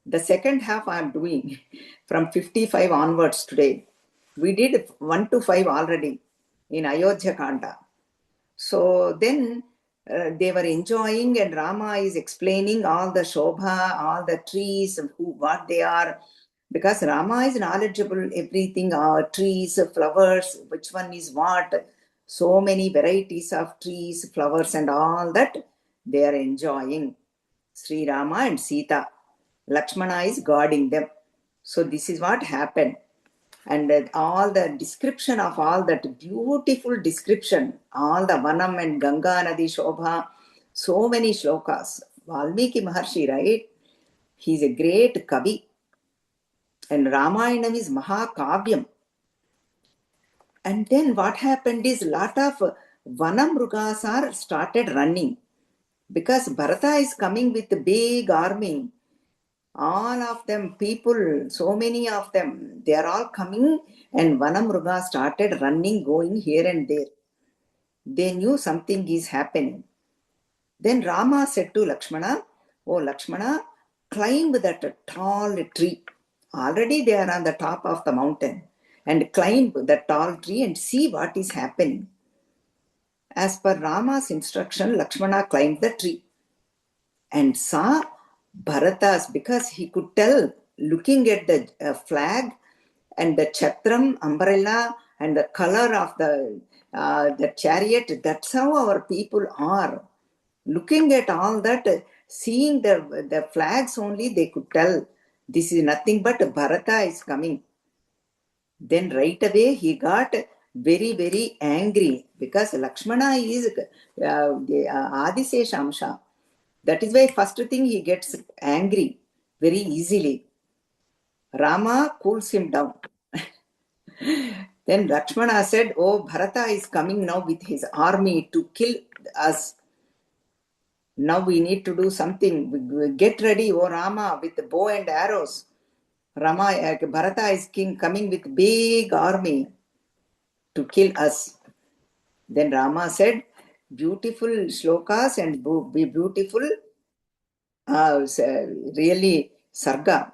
The second half I am doing from 55 onwards today. We did 1 to 5 already in Ayodhya Kanda. So then they were enjoying and Rama is explaining all the Shobha, all the trees, what they are. Because Rama is knowledgeable, everything, trees, flowers, which one is what. So many varieties of trees, flowers and all that they are enjoying. Sri Rama and Sita. Lakshmana is guarding them. So this is what happened. And all the description of all that beautiful description, all the Vanam and Ganga Nadi Shobha, so many shlokas. Valmiki Maharshi, right? He's a great Kavi. And Ramayanam is Mahakavyam. And then what happened is a lot of Vanamrugas are started running. Because Bharata is coming with a big army. All of them, people, so many of them, they are all coming and Vanamruga started running, going here and there. They knew something is happening. Then Rama said to Lakshmana, oh Lakshmana, climb that tall tree. Already they are on the top of the mountain. And climb the tall tree and see what is happening. As per Rama's instruction, Lakshmana climbed the tree and saw Bharatas, because he could tell, looking at the flag and the chatram, umbrella, and the color of the chariot, that's how our people are. Looking at all that, seeing the flags only, they could tell this is nothing but Bharata is coming. Then right away he got very, very angry because Lakshmana is Adisesha Amsha. That is why first thing he gets angry very easily. Rama cools him down. Then Lakshmana said, oh, Bharata is coming now with his army to kill us. Now we need to do something. Get ready, oh Rama, with the bow and arrows. Bharata is coming with big army to kill us. Then Rama said, beautiful shlokas and beautiful really sarga.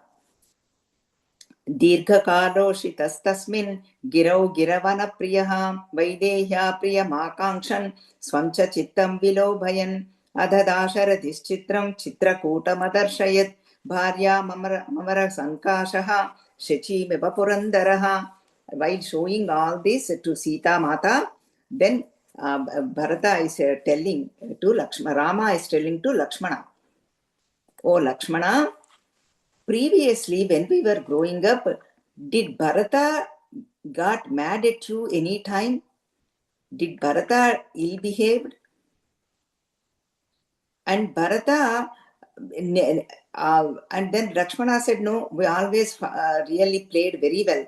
दीर्घकालोषितस्तस्मिन् गिरौ गिरवनप्रियः वैदेह्या प्रियमाकाङ्क्षन् स्वं च चित्तं विलोभयन् अधदाशरथिश्चित्रं चित्रकूटमदर्शयत् भार्याममरसङ्काशः शचीमिव पुरन्दरः. While showing all this to Sita Mata, then Bharata is telling to Lakshmana, Rama is telling to Lakshmana, oh Lakshmana, previously when we were growing up, did Bharata got mad at you any time? Did Bharata ill-behaved? And Bharata, and then Lakshmana said, no, we always really played very well.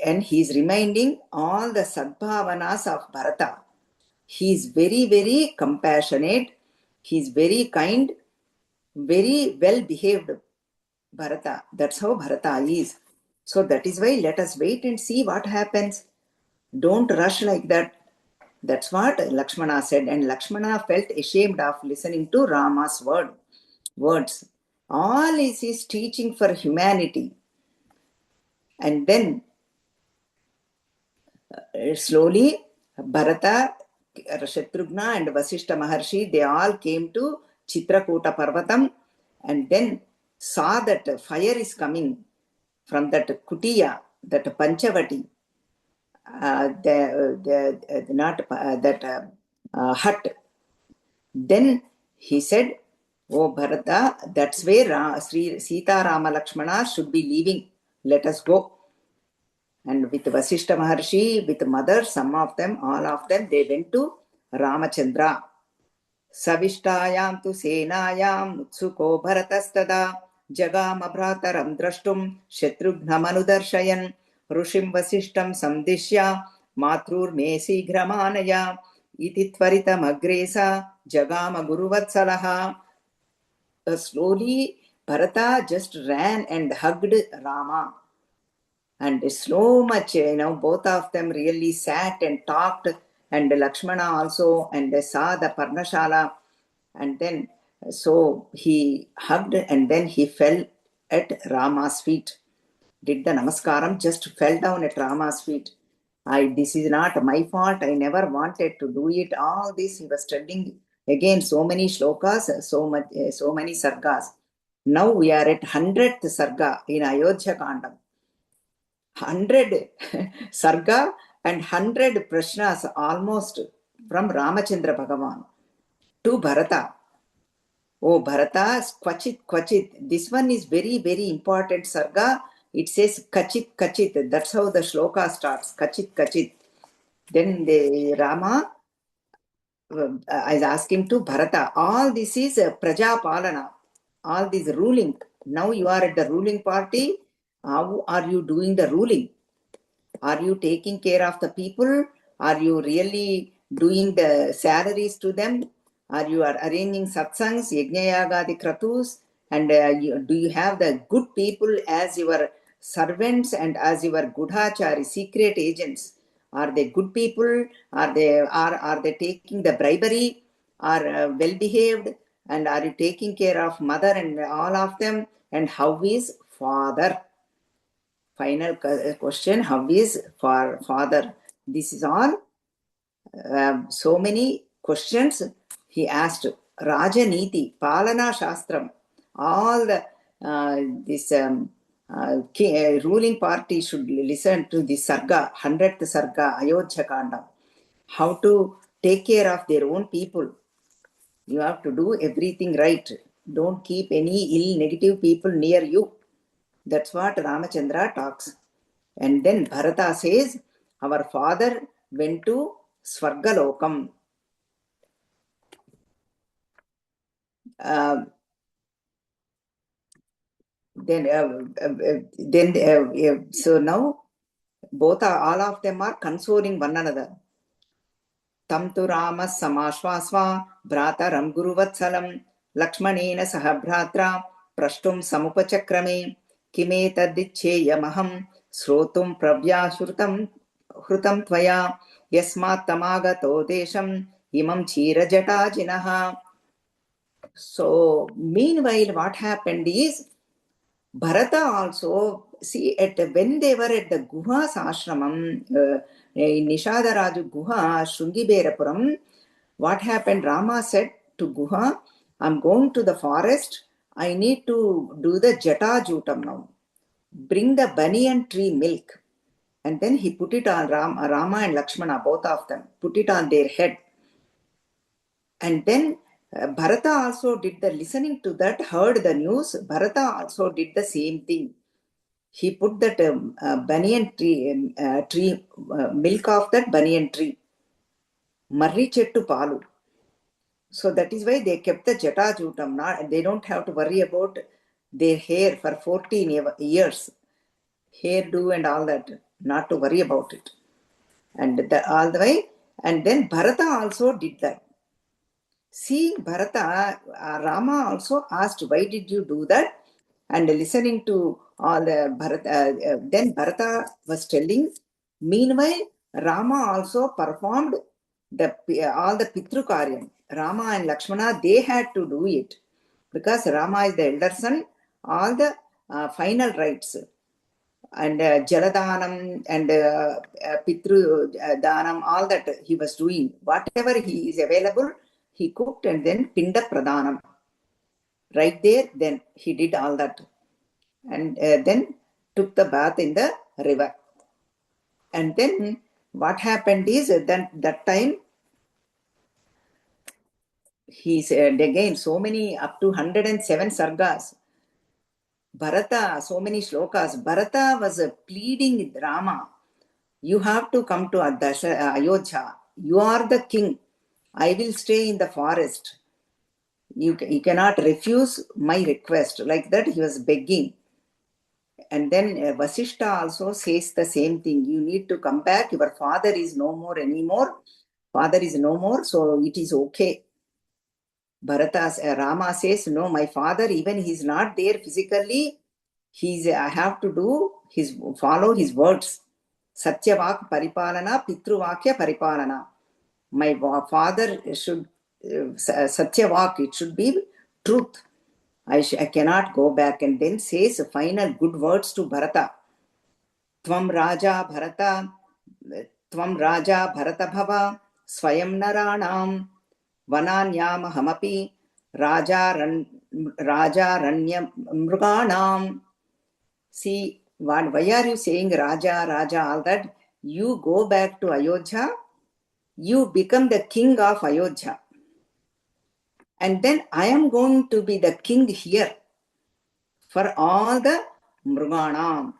And he's reminding all the sadbhavanas of Bharata. He's very, very compassionate. He's very kind, very well behaved Bharata. That's how Bharata is. So that is why let us wait and see what happens. Don't rush like that. That's what Lakshmana said. And Lakshmana felt ashamed of listening to Rama's words. All is his teaching for humanity. And then slowly Bharata, Shatrughna and Vasishta Maharshi, they all came to Chitrakuta Parvatam and then saw that fire is coming from that Kutiya, that Panchavati, hut. Then he said, oh Bharata, that's where Sri Sita Rama Lakshmana should be leaving. Let us go. And with Vasishta Maharshi, with mother, some of them, all of them, they went to Ramachandra. Savishtāyam tu senāyam utsuko bharatastada jagama bhrataram drashtum shatrughnamanudharshayan rushim vasishtam samdishya matrur me sighramanaya iti tvaritam agresa jagama guruvatsalaha. Slowly Bharata just ran and hugged Rama. And so much, both of them really sat and talked, and Lakshmana also, and they saw the Parnashala. And then, so he hugged and then he fell at Rama's feet. Did the namaskaram, just fell down at Rama's feet. This is not my fault. I never wanted to do it. All this he was studying again, so many shlokas, so many sargas. Now we are at 100th sarga in Ayodhya Kandam. 100 sarga and 100 prashnas almost from Ramachandra Bhagavan to Bharata. Oh, Bharata, Kvachit. This one is very, very important sarga. It says Kachit. That's how the shloka starts. Kachit. Then the Rama is asking to Bharata. All this is Praja Palana. All this ruling. Now you are at the ruling party. How are you doing the ruling? Are you taking care of the people? Are you really doing the salaries to them? Are you arranging satsangs, yajnayagadi kratus? And do you have the good people as your servants and as your gudhachari, secret agents? Are they good people? Are they taking the bribery? Are well behaved? And are you taking care of mother and all of them? And how is father? Final question, how is for father? This is all. So many questions he asked. Rajaniti, Palana Shastram, all the this ruling party should listen to the Sarga, 100th Sarga, Ayodhya Kanda. How to take care of their own people. You have to do everything right. Don't keep any ill, negative people near you. That's what Ramachandra talks. And then Bharata says, our father went to Swargalokam. So now all of them are consoling one another. Tam tu Rama samashvasva bhrataram guruvatsalam Lakshmanena saha bhratra prashtum samupachakrame kime tadicheyamaham srotum pravyashrutam hrutam tvaya yasmat tamagato desham imam chira jatajinaha. So meanwhile what happened is Bharata also, see, when they were at the Guha's ashramam, in Nishadaraju Guha, Shungiberapuram, what happened? Rama said to Guha, I'm going to the forest. I need to do the Jatajutam now. Bring the banyan tree milk. And then he put it on Rama and Lakshmana, both of them, put it on their head. And then Bharata also did the listening to that, heard the news. Bharata also did the same thing. he put that banyan tree milk of that banyan tree, marri chettu palu. So that is why they kept the Jatajutam. They don't have to worry about their hair for 14 years. Hairdo and all that. Not to worry about it. And all the way. And then Bharata also did that. Seeing Bharata, Rama also asked, why did you do that? And listening to all the Bharata, then Bharata was telling, meanwhile, Rama also performed all the Pitru Karyam. Rama and Lakshmana, they had to do it. Because Rama is the elder son, all the final rites and Jaladanam and Pitru Danam, all that he was doing. Whatever he is available, he cooked, and then Pinda Pradhanam. Right there, then he did all that. And then took the bath in the river. And then what happened is that time he said again so many, up to 107 sargas. Bharata, so many shlokas. Bharata was pleading with Rama, you have to come to Ayodhya. You are the king. I will stay in the forest. You cannot refuse my request. Like that, he was begging. And then Vasishta also says the same thing. You need to come back. Your father is no more anymore. Father is no more, so it is okay. Rama says, no, my father, even he's not there physically, I have to follow his words. Satyavak paripalana, pitruvakya paripalana. My father should, Satyavak, it should be truth. I cannot go back. And then says final good words to Bharata. Tvam Raja Bharata Bhava, Swayam Naranam, Vananyam Hamapi, Raja Ranya Mruganam. See, why are you saying Raja, all that? You go back to Ayodhya, you become the king of Ayodhya. And then I am going to be the king here for all the Mruganam.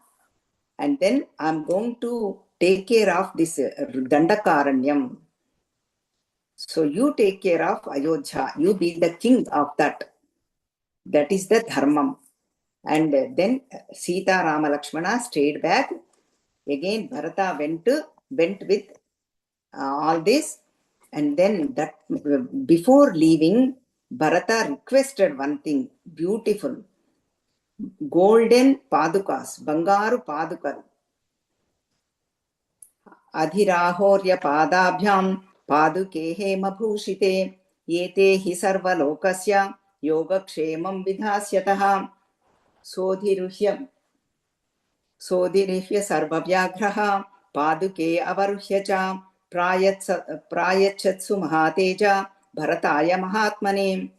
And then I am going to take care of this Dandakaranyam. So you take care of Ayodhya. You be the king of that. That is the dharmam. And then Sita, Rama, Lakshmana stayed back. Again, Bharata went with all this. And then that before leaving, Bharata requested one thing, beautiful. Golden padukas, Bangaru padukar. Adhirahorya padabhyam paduke hemabhushite yete hi sarvalokasya yogakshemam vidhasyataha sodhiruhya sarvavyagraha paduke avaruhya cha prayachatsu mahateja bharataya mahatmane.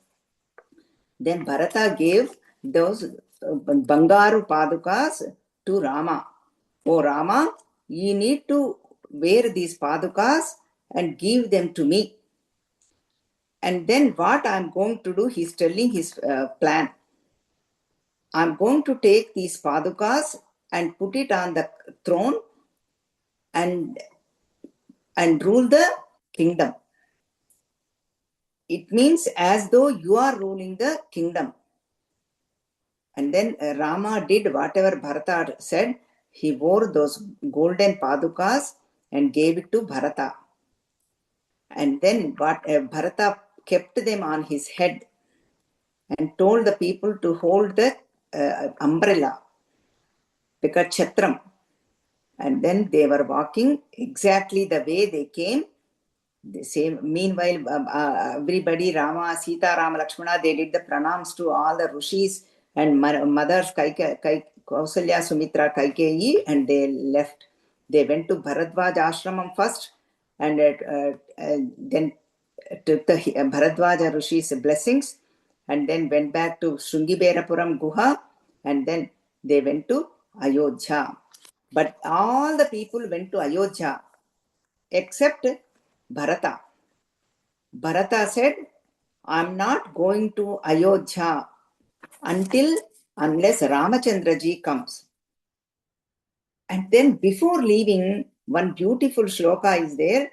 Then Bharata gave those Bangaru padukas to Rama. Oh Rama, you need to wear these padukas and give them to me. And then what I'm going to do, he's telling his plan. I'm going to take these padukas and put it on the throne and rule the kingdom. It means as though you are ruling the kingdom. And then Rama did whatever Bharata said. He wore those golden padukas and gave it to Bharata. And then Bharata kept them on his head and told the people to hold the umbrella, Pikachatram. And then they were walking exactly the way they came. The same. Meanwhile, everybody, Rama, Sita, Rama, Lakshmana, they did the pranams to all the rishis and mothers, Kausalya, Sumitra, Kaikeyi, and they left. They went to Bharadwaj ashramam first, and then took the Bharadwaja Rishi's blessings, and then went back to Shrungiberapuram Guha, and then they went to Ayodhya. But all the people went to Ayodhya except Bharata. Bharata said, I'm not going to Ayodhya unless Ramachandraji comes. And then before leaving, one beautiful shloka is there.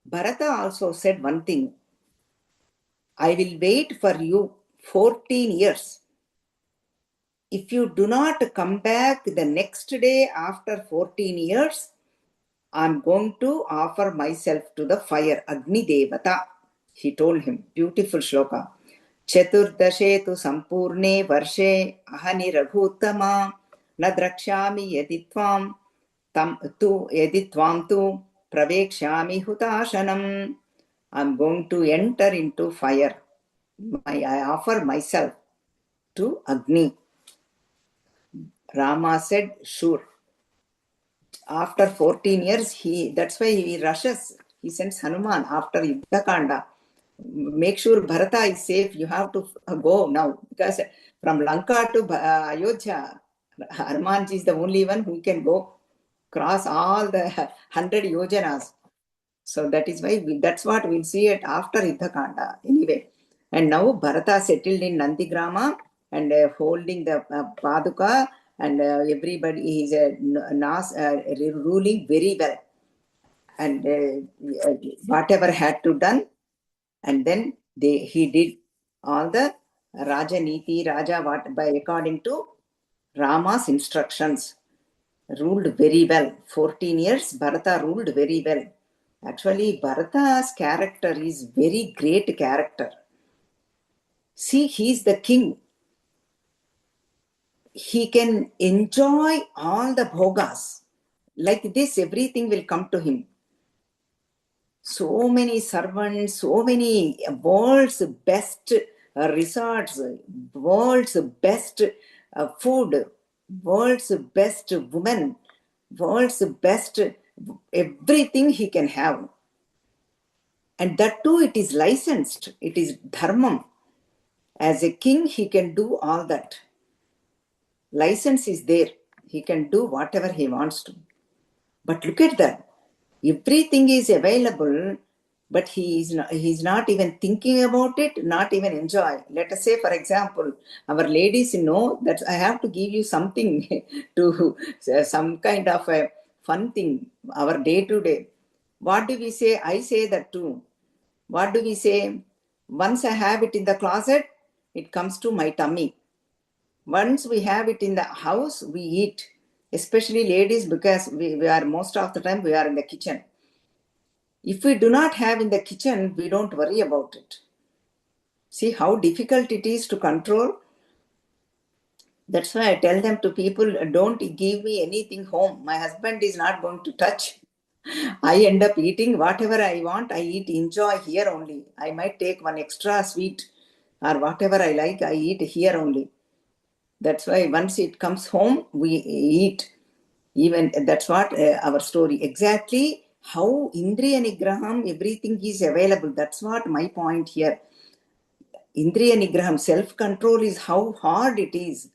Bharata also said one thing. I will wait for you 14 years. If you do not come back the next day after 14 years, I'm going to offer myself to the fire, Agni Devata. He told him, beautiful shloka. Chaturdashe tu sampurne varshe ahani raghuttama na drakshami yaditvam tu pravekshami hutashanam. I'm going to enter into fire. I offer myself to Agni. Rama said, sure. After 14 years, that's why he rushes. He sends Hanuman after Yuddhakanda. Make sure Bharata is safe. You have to go now. Because from Lanka to Ayodhya, Hanumanji is the only one who can go cross all the 100 yojanas. So that is why that's what we'll see it after Yuddhakanda. Anyway. And now Bharata settled in Nandigrama and holding the Paduka, and everybody is ruling very well. And whatever had to done, and then he did all the Raja by according to Rama's instructions. Ruled very well. 14 years, Bharata ruled very well. Actually, Bharata's character is very great character. See, he is the king. He can enjoy all the bhogas. Like this, everything will come to him. So many servants, so many world's best resorts, world's best food, world's best women, world's best everything he can have. And that too, it is licensed. It is dharmam. As a king, he can do all that. License is there. He can do whatever he wants to. But look at that. Everything is available, but he's not even thinking about it, not even enjoy. Let us say, for example, our ladies know that I have to give you something to some kind of a fun thing, our day to day. What do we say? I say that too. What do we say? Once I have it in the closet, it comes to my tummy. Once we have it in the house, we eat. Especially ladies, because we are most of the time we are in the kitchen. If we do not have in the kitchen, we don't worry about it. See how difficult it is to control. That's why I tell them to people, don't give me anything home. My husband is not going to touch. I end up eating whatever I want. I eat, enjoy here only. I might take one extra sweet or whatever I like. I eat here only. That's why once it comes home, we eat. Even that's what our story. Exactly how Indriya Nigraham, everything is available. That's what my point here. Indriya Nigraham, self-control is how hard it is.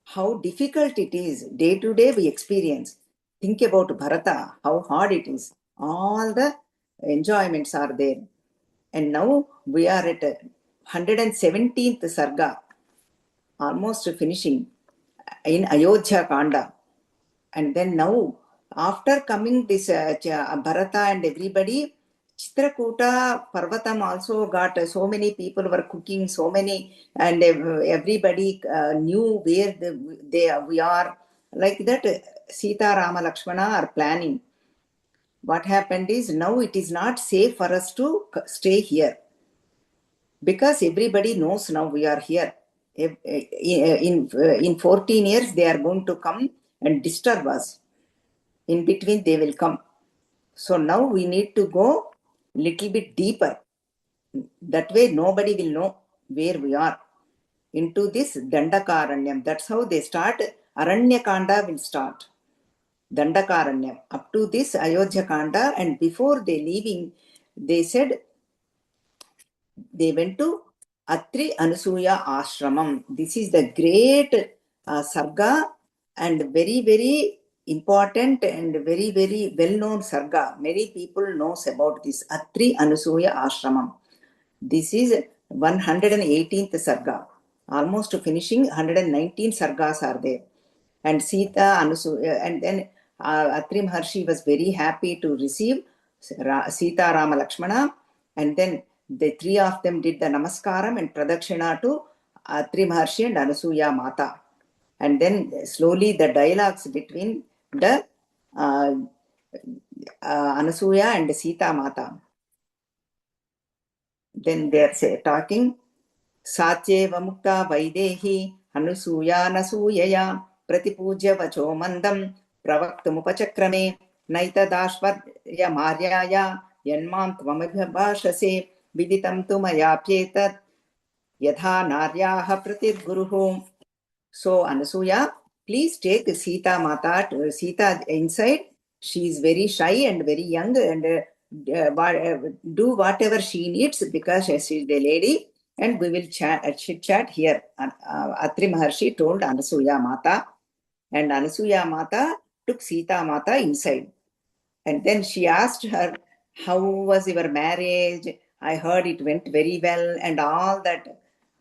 How difficult it is. Day to day we experience. Think about Bharata, how hard it is. All the enjoyments are there. And now we are at 117th Sarga, almost finishing in Ayodhya Kanda. And then now, after coming this Bharata and everybody, Chitrakuta Parvatam also got so many people were cooking, so many, and everybody knew where we are. Like that, Sita, Rama, Lakshmana are planning. What happened is now it is not safe for us to stay here. Because everybody knows now we are here. In 14 years, they are going to come and disturb us. In between, they will come. So now we need to go little bit deeper. That way, nobody will know where we are. Into this Dandakaranyam. That's how they start. Aranya Kanda will start. Dandakaranyam. Up to this Ayodhya Kanda, and before they leaving, they said they went to Atri Anasuya Ashramam. This is the great sarga and very, very important and very, very well-known sarga. Many people knows about this Atri Anasuya Ashramam. This is 118th sarga. Almost finishing, 119 sargas are there. And Sita, Anusuya, and then Atri Maharshi was very happy to receive Sita, Rama, Lakshmana, and then the three of them did the namaskaram and pradakshina to Atri Maharshi and Anusuya Mata. And then slowly the dialogues between the Anasuya and Sita Mata. Then they are talking, Satyeva Mukta Vaidehi Anusuya Nasuyaya Pratipujya Vacho Mandam Pravaktamupachacrame Naitadashvarya Maryaya Yanmam Tvamabhashase Viditam Tumayapyetat Yatha Naryaha Pratirguruhu. So Anasuya, please take Sita Mata, Sita inside. She is very shy and very young, and do whatever she needs because she is the lady, and we will chit chat here. Atri Maharshi told Anasuya Mata, and Anasuya Mata took Sita Mata inside. And then she asked her, how was your marriage? I heard it went very well and all that.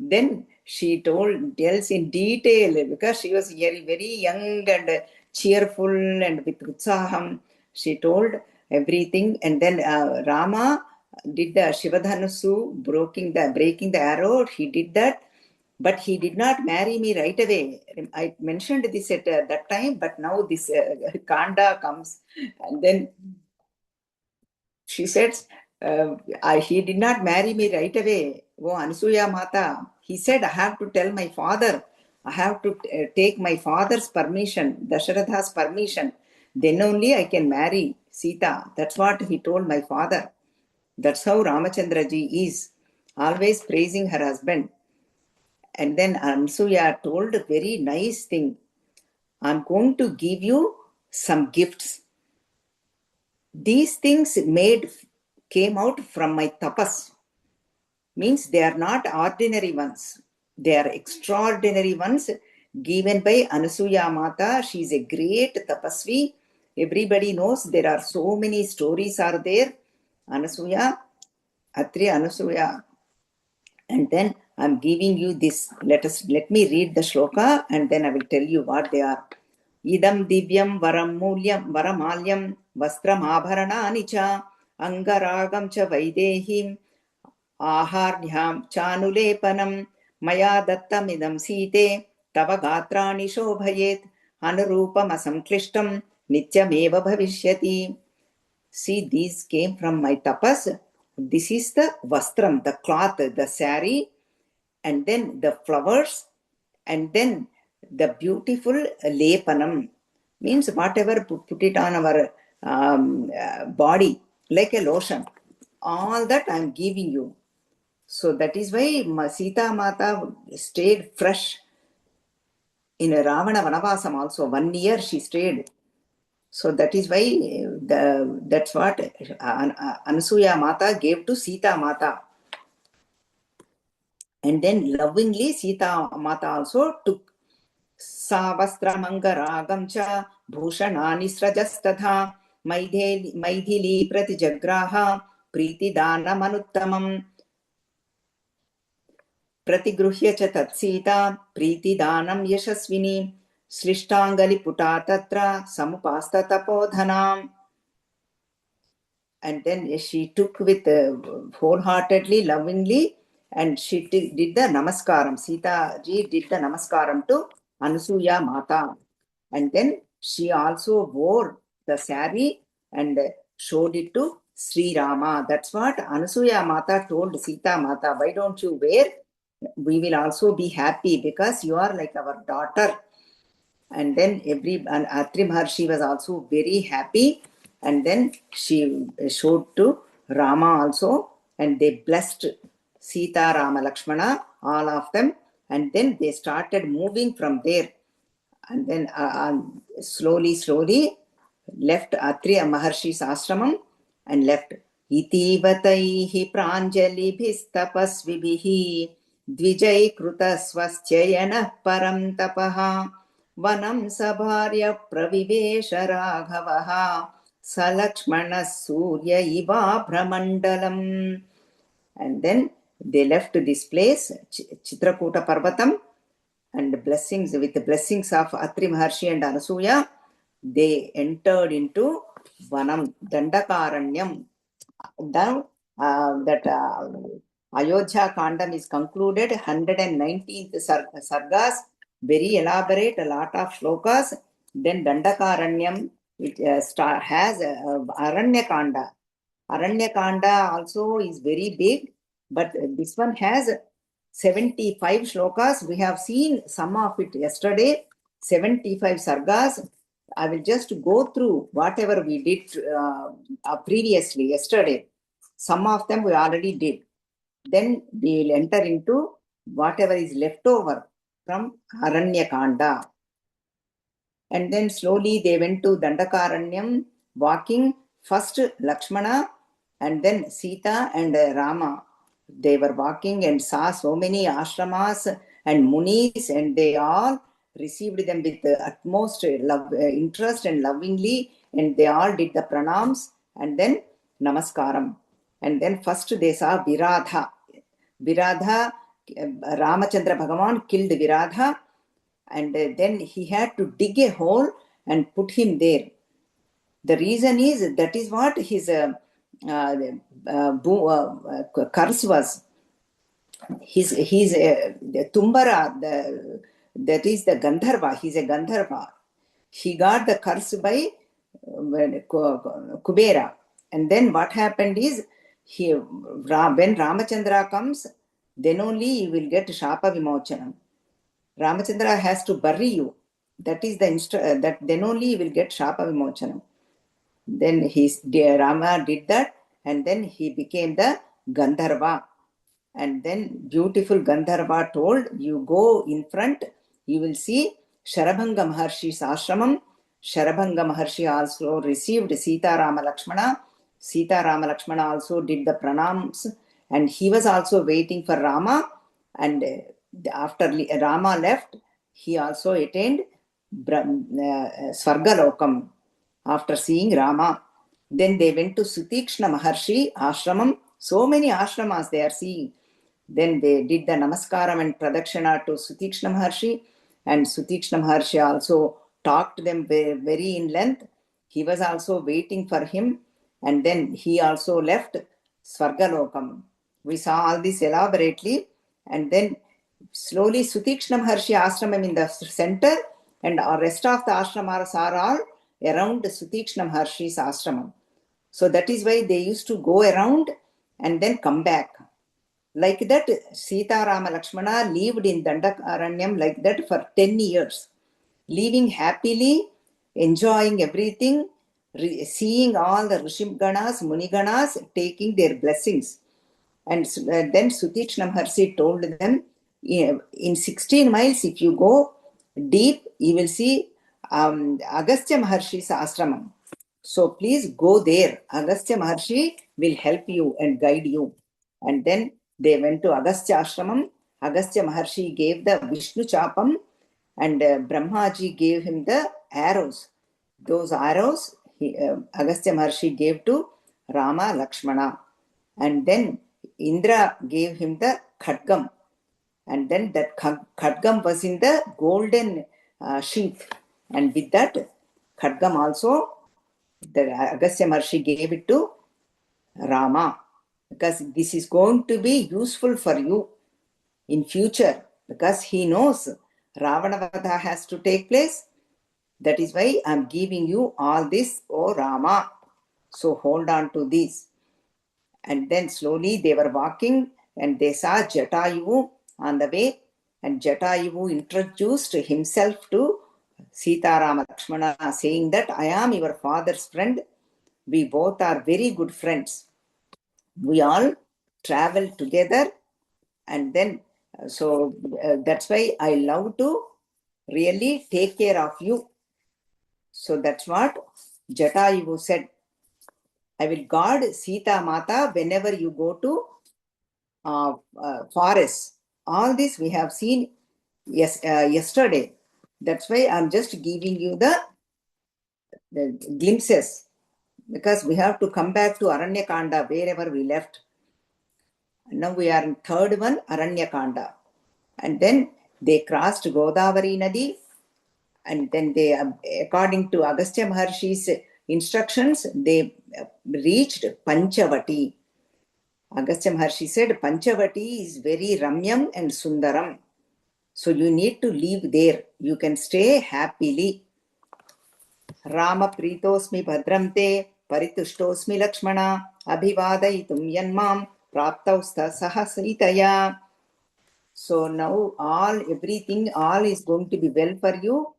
Then she tells in detail because she was very, very young and cheerful and with utsaham. She told everything. And then Rama did the Shivadhanusu, breaking the arrow. He did that. But he did not marry me right away. I mentioned this at that time, but now this Kanda comes. And then she said, he did not marry me right away. Oh, Anasuya Mata. He said, I have to tell my father. I have to take my father's permission, Dasharatha's permission. Then only I can marry Sita. That's what he told my father. That's how Ramachandra ji is, always praising her husband. And then Anasuya told a very nice thing. I'm going to give you some gifts. These things came out from my tapas. Means they are not ordinary ones. They are extraordinary ones given by Anasuya Mata. She is a great tapasvi. Everybody knows there are so many stories are there. Anasuya, Atri Anasuya. And then I'm giving you this. Let me read the shloka and then I will tell you what they are. Idam divyam varam mulyam varamalyam vastram abharanani cha angaragam cha vaidehim आहार्यं चानुलेपनं मया दत्तमिदं सीते तव गात्राणि शोभयेत् अनुरूपमसंक्लिष्टं नित्यमेव भविष्यति. See, these came from my tapas. This is the vastram, the cloth, the sari, and then the flowers, and then the beautiful lepanam. Means whatever, put it on our body, like a lotion. All that I am giving you. So that is why Sita Mata stayed fresh in a Ravana Vanavasam also. 1 year she stayed. So that is why that's what Anasuya Mata gave to Sita Mata. And then lovingly Sita Mata also took Savastramanga cha Bhushanani Srajastatha Maithili Pratijagraha Priti Dana Manuttamam प्रतिगृह्य च तत्सीता प्रीतिदानं यशस्विनी सृष्टांगलिपुटा तत्र समुपास्ततपोधनाम्. And then she took with wholeheartedly, lovingly, and she did the namaskaram. Sita ji did the namaskaram to Anasuya Mata. And then she also wore the sari and showed it to Sri Rama. That's what Anasuya Mata told Sita Mata. Why don't you wear? We will also be happy because you are like our daughter. And then Atri Maharshi was also very happy. And then she showed to Rama also. And they blessed Sita, Rama, Lakshmana, all of them. And then they started moving from there. And then slowly left Atri Maharshi's ashramam and left. Itivataihi pranjalibhistapasvibihi द्विजैकृतस्वश्चयनः परं तपः वनं सभार्य प्रविवेश राघवः सलक्ष्मणः सूर्य इवाभ्रमण्डलम्. And then they left this place, Chitrakuta Parvatam, and blessings, with the blessings of Atri Maharshi and Anasuya, they entered into Vanam, Dandakaranyam. Now that Ayodhya Kandam is concluded, 119th sargas, very elaborate, a lot of shlokas. Then Dandakaranyam, it has Aranya Kanda. Aranya Kanda also is very big, but this one has 75 shlokas. We have seen some of it yesterday, 75 sargas. I will just go through whatever we did previously, yesterday. Some of them we already did. Then we will enter into whatever is left over from Aranya Kanda. And then slowly they went to Dandakaranyam, walking. First Lakshmana and then Sita and Rama. They were walking and saw so many ashramas and munis, and they all received them with the utmost interest and lovingly, and they all did the pranams and then namaskaram. And then first they saw Viradha. Viradha, Ramachandra Bhagavan killed Viradha, and then he had to dig a hole and put him there. The reason is that is what his curse was. His the Tumbara, that is the Gandharva. He's a Gandharva. He got the curse by Kubera. And then what happened is, when Ramachandra comes, then only you will get Shapa Vimochanam. Ramachandra has to bury you. That is the that then only you will get Shapa Vimochanam. Then Rama did that, and then he became the Gandharva. And then beautiful Gandharva told, you go in front, you will see Sharabhanga Maharshi's ashramam. Sharabhanga Maharshi also received Sita Rama Lakshmana. Sita Rama Lakshmana also did the pranams, and he was also waiting for Rama. And after Rama left, he also attained Swargalokam after seeing Rama. Then they went to Sutikshna Maharshi ashramam. So many ashramas they are seeing. Then they did the namaskaram and pradakshina to Sutikshna Maharshi, and Sutikshna Maharshi also talked to them very in length. He was also waiting for him, and then he also left Swargalokam. We saw all this elaborately, and then slowly Sutikshna Maharshi ashramam in the center, and the rest of the ashramas are all around Sutikshna Maharshi's ashramam. So that is why they used to go around and then come back. Like that, Sita Rama Lakshmana lived in Dandakaranyam like that for 10 years, living happily, enjoying everything, seeing all the Rishimganas, Muniganas taking their blessings. And then Sutikshna Maharshi told them, in 16 miles, if you go deep, you will see Agastya Maharshi's ashramam. So please go there. Agastya Maharshi will help you and guide you. And then they went to Agastya ashramam. Agastya Maharshi gave the Vishnu Chapam, and Brahmaji gave him the arrows. Those arrows Agastya Maharshi gave to Rama Lakshmana. And then Indra gave him the Khadgam. And then that Khadgam was in the golden sheath. And with that Khadgam also, the Agastya Maharshi gave it to Rama, because this is going to be useful for you in future, because he knows Ravanavada has to take place. That is why I am giving you all this, O Rama. So hold on to this. And then slowly they were walking, and they saw Jatayu on the way, and Jatayu introduced himself to Sita Rama Lakshmana, saying that I am your father's friend. We both are very good friends. We all travel together, and then so that's why I love to really take care of you. So that's what Jatayu said. I will guard Sita Mata whenever you go to forest. All this we have seen yesterday. That's why I'm just giving you the glimpses, because we have to come back to Aranyakanda wherever we left. Now we are in third one, Aranyakanda. And then They crossed Godavari Nadi, and then they, according to Agastya Maharshi's instructions, they reached Panchavati. Agastya Maharshi said, Panchavati is very Ramyam and Sundaram. So you need to live there. You can stay happily. Rama Pritosmi Bhadram Te Parituštosmi Lakshmana Abhivadayitum Yanmam Praptausta Sahasitaya. So now everything is going to be well for you.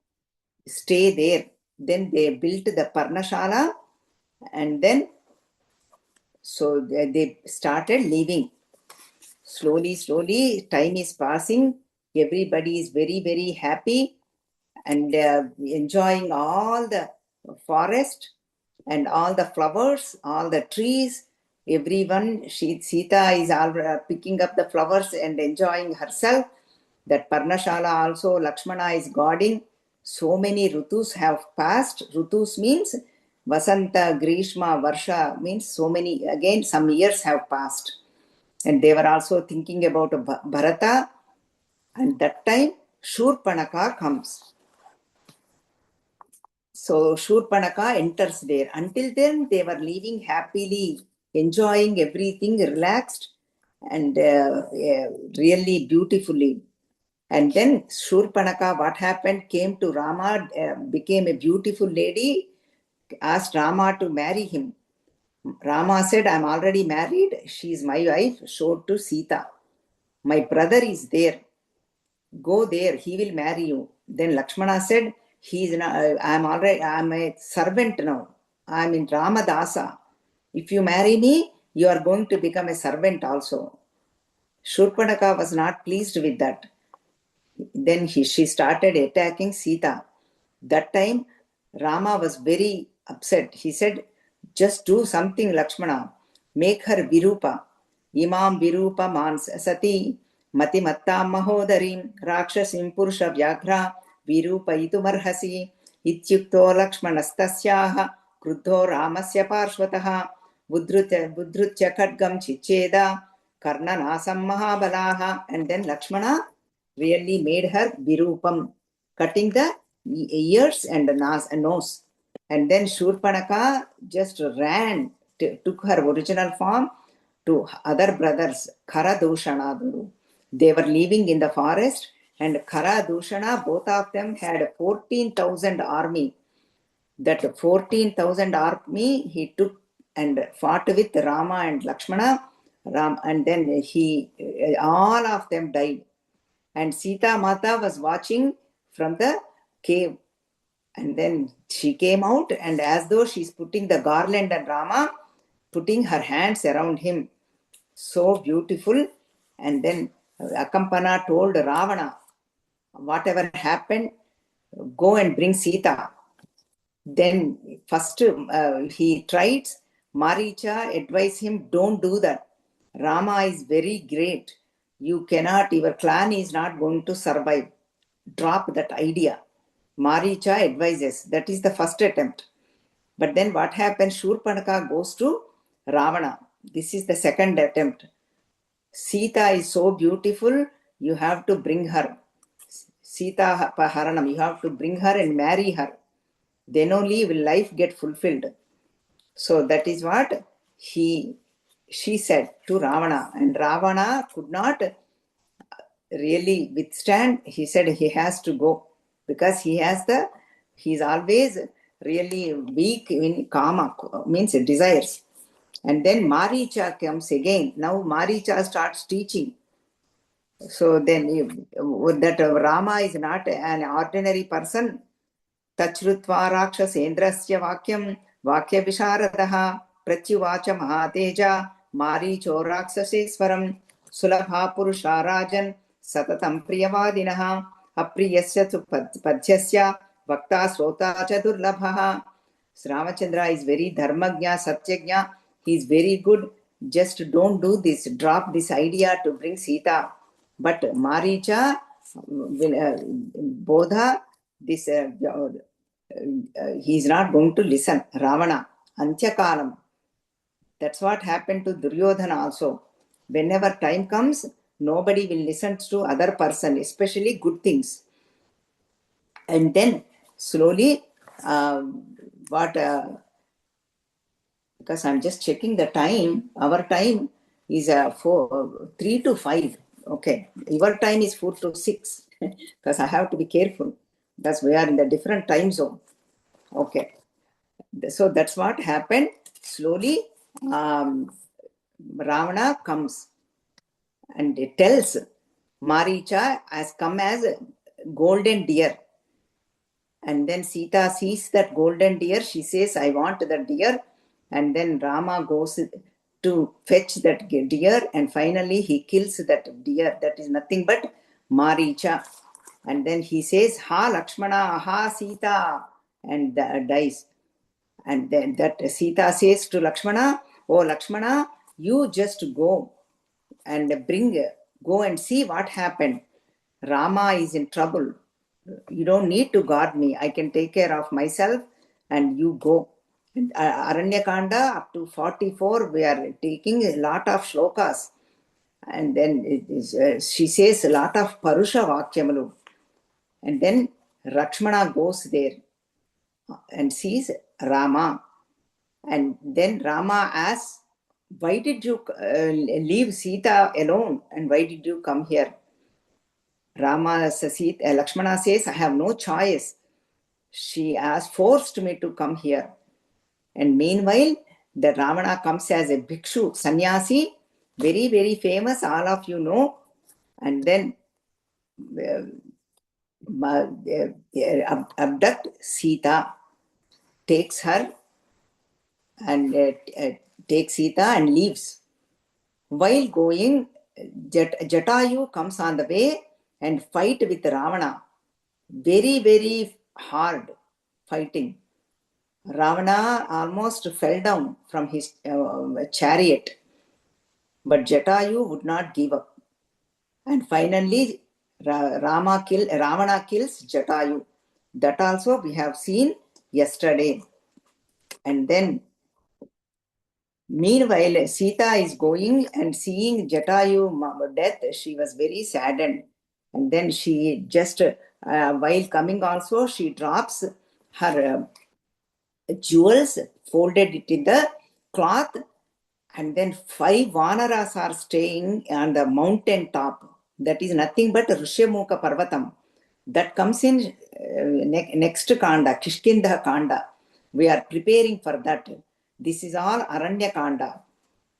Stay there. Then they built the Parnashala, and then so they started living. Slowly, time is passing. Everybody is very, very happy and enjoying all the forest and all the flowers, all the trees. Everyone, Sita is all picking up the flowers and enjoying herself. That Parnashala also, Lakshmana is guarding. So many Rutus have passed. Rutus means Vasanta, Grishma, Varsha means so many, again some years have passed. And they were also thinking about Bharata, and that time Shurpanaka comes. So Shurpanaka enters there. Until then, they were living happily, enjoying everything, relaxed, and really beautifully. And then Shurpanaka, what happened, came to Rama, became a beautiful lady, asked Rama to marry him. Rama said, I'm already married. She is my wife. Showed to Sita. My brother is there. Go there. He will marry you. Then Lakshmana said, I'm a servant now. I'm in Ramadasa. If you marry me, you are going to become a servant also. Shurpanaka was not pleased with that. Then she started attacking Sita. That time, Rama was very upset. He said, just do something, Lakshmana. Make her Virupa. Imam Virupa Mans Sati Matimattam Mahodarim Rakshasim Purusha Vyaghra Virupa Itumarhasi Ityukto Lakshmanastasyaha Kruddho Ramasya Parshvataha Budrutya Khadgam Chicheda Karnanasam Mahabalaha. And then Lakshmana really made her Virupam, cutting the ears and the nose. And then Shurpanaka just ran, took her original form to other brothers, Khara Dushana. They were living in the forest, and Khara Dushana, both of them had 14,000 army. That 14,000 army he took and fought with Rama and Lakshmana, and then all of them died. And Sita Mata was watching from the cave. And then she came out, and as though she's putting the garland, and Rama putting her hands around him. So beautiful. And then Akampana told Ravana, whatever happened, go and bring Sita. Then first he tried. Maricha advised him, don't do that. Rama is very great. You cannot, your clan is not going to survive. Drop that idea. Maricha advises. That is the first attempt. But then what happens? Shurpanaka goes to Ravana. This is the second attempt. Sita is so beautiful, you have to bring her. Sita Paharanam, you have to bring her and marry her. Then only will life get fulfilled. So that is what she said to Ravana. And Ravana could not really withstand. He said he has to go because he's always really weak in kama, means desires. And then Maricha comes again. Now Maricha starts teaching. So then that Rama is not an ordinary person. Tachrutva Rakshasendrasya Vakyam Vakya Visharadaha Pratyuvacha Mahateja Maricho Raksaseswaram Sulabha Purusha Rajan Satatam Priyavadinaha Apriyasya tu Padhyasya Vakta Srota Chadurlabha. Ramachandra is very dharmagya, satyagya. He is very good. Just don't do this. Drop this idea to bring Sita. But Maricha, Bodha, this he is not going to listen. Ravana, Antyakalam. That's what happened to Duryodhana also. Whenever time comes, Nobody will listen to other person, especially good things. And then slowly, what because I'm just checking the time. Our time is 3 to 5. Okay, your time is 4 to 6 because I have to be careful because we are in the different time zone. Okay, so that's what happened. Slowly, Ravana comes and it tells Maricha has come as a golden deer. And then Sita sees that golden deer. She says, I want that deer. And then Rama goes to fetch that deer. And finally, he kills that deer. That is nothing but Maricha. And then he says, Ha Lakshmana, Ha Sita, and dies. And then that Sita says to Lakshmana, Oh Lakshmana, you just go and go and see what happened. Rama is in trouble. You don't need to guard me. I can take care of myself, and you go. Aranyakanda up to 44, we are taking a lot of shlokas. And then she says a lot of Parusha Vakyamalu. And then Lakshmana goes there and sees Rama. And then Rama asks, why did you leave Sita alone? And why did you come here? Lakshmana says, I have no choice. She has forced me to come here. And meanwhile, the Ravana comes as a bhikshu, sannyasi, very, very famous, all of you know. And then abduct Sita, takes her and takes Sita and leaves. While going, Jatayu comes on the way and fight with Ravana. Very, very hard fighting. Ravana almost fell down from his chariot. But Jatayu would not give up. And finally, Ravana kills Jatayu. That also we have seen yesterday. And then, meanwhile, Sita is going and seeing Jatayu death. She was very saddened. And then she just, while coming also, she drops her jewels, folded it in the cloth. And then 5 Vanaras are staying on the mountain top. That is nothing but Rishyamukha Parvatam. That comes in next Kanda, Kishkinda Kanda. We are preparing for that. This is all Aranya Kanda.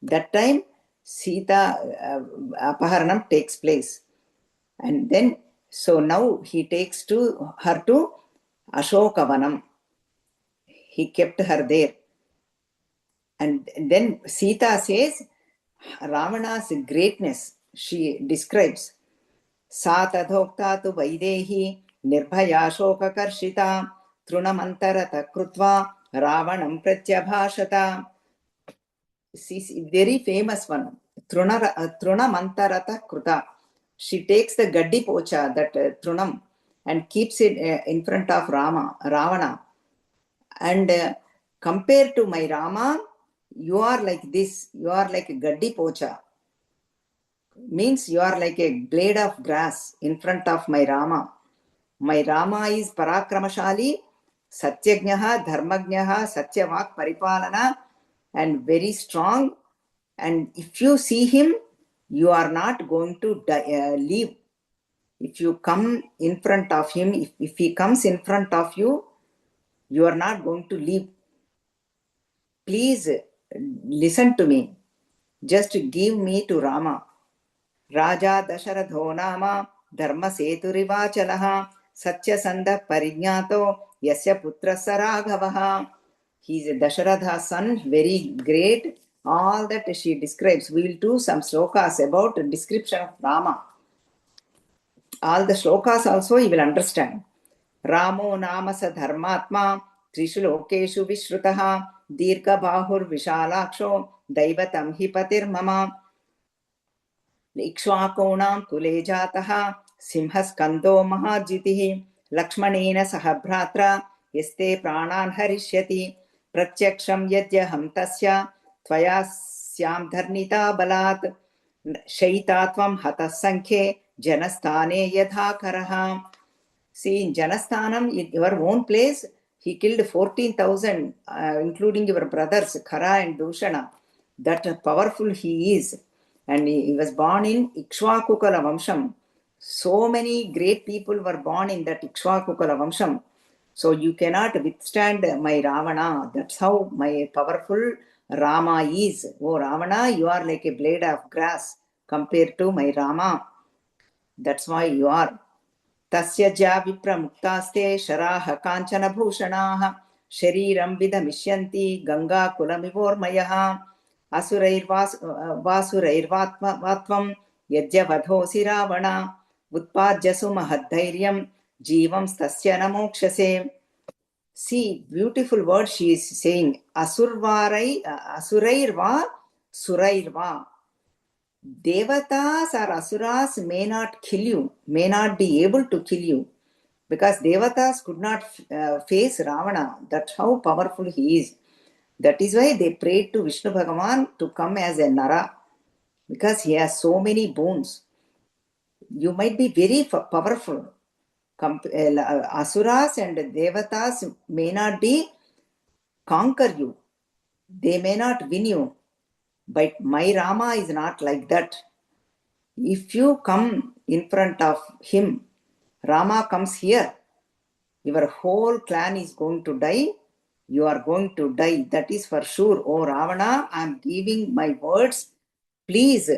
That time, Sita Apaharanam takes place. And then, so now he takes her to Ashokavanam. He kept her there. And then Sita says, Ravana's greatness, she describes. Sa tadhokta tu vaidehi nirbhaya shokakarshita trunamantarata krutva Ravanam pratyabhashata. She's very famous one. Trunamantarata kruta. She takes the gaddi pocha, that trunam, and keeps it in front of Ravana. And compared to my Rama, you are like this. You are like a gaddi pocha. Means you are like a blade of grass in front of my Rama. My Rama is parakramashali, satyajnaha, dharmajnaha, satyavak paripalana, and very strong. And if you see him, you are not going to leave. If you come in front of him, if he comes in front of you, you are not going to leave. Please listen to me. Just give me to Rama. Raja Dasharatho Nama Dharma Seturivachalah Satyasandha Parignato Yasya Putra Saragavaha. He is Dasharatha's son, very great. All that she describes. We will do some slokas about the description of Rama. All the slokas also you will understand. Ramo Namasa Dharmatma Trishu Lokeshu Vishrutaha Dirgha Bahur Vishalaksho Daivatam Hipatir Mama Ikshvakonam Kule Jataha Simhaskando Mahajitihi Lakshmanena Sahabhratra Yeste Pranan Harishyati Pratyaksham Yadyaham Tasya Tvaya Syam Dharnita Balat Shaitatvam hatasankhe janasthane yadhakaraha. See, in Janasthanam, in your own place, he killed 14,000, including your brothers, Khara and Dushana. That powerful he is. And he was born in Ikshvakukala Vamsham. So many great people were born in that Ikshvakukala Vamsham. So you cannot withstand my Ravana. That's how my powerful Rama is. Oh Ravana, you are like a blade of grass compared to my Rama. That's why you are. तस्य ज्या विप्रमुक्तास्ते शराः काञ्चनभूषणाः शरीरं विधमिष्यन्ति गङ्गाकुलमिवोर्मयः वासुरैर्वात्मं यज्ञवधोऽसि रावण उत्पाद्यसु महद्धैर्यं जीवं तस्य न मोक्षसे. See, beautiful word she is saying. Asurairva, surairva. Devatas or asuras may not kill you, may not be able to kill you, because Devatas could not face Ravana. That's how powerful he is. That is why they prayed to Vishnu Bhagavan to come as a Nara, because he has so many boons. You might be very powerful. Asuras and Devatas may not be conquer you. They may not win you. But my Rama is not like that. If you come in front of him, Rama comes here, your whole clan is going to die. You are going to die. That is for sure. Oh Ravana, I am giving my words. Please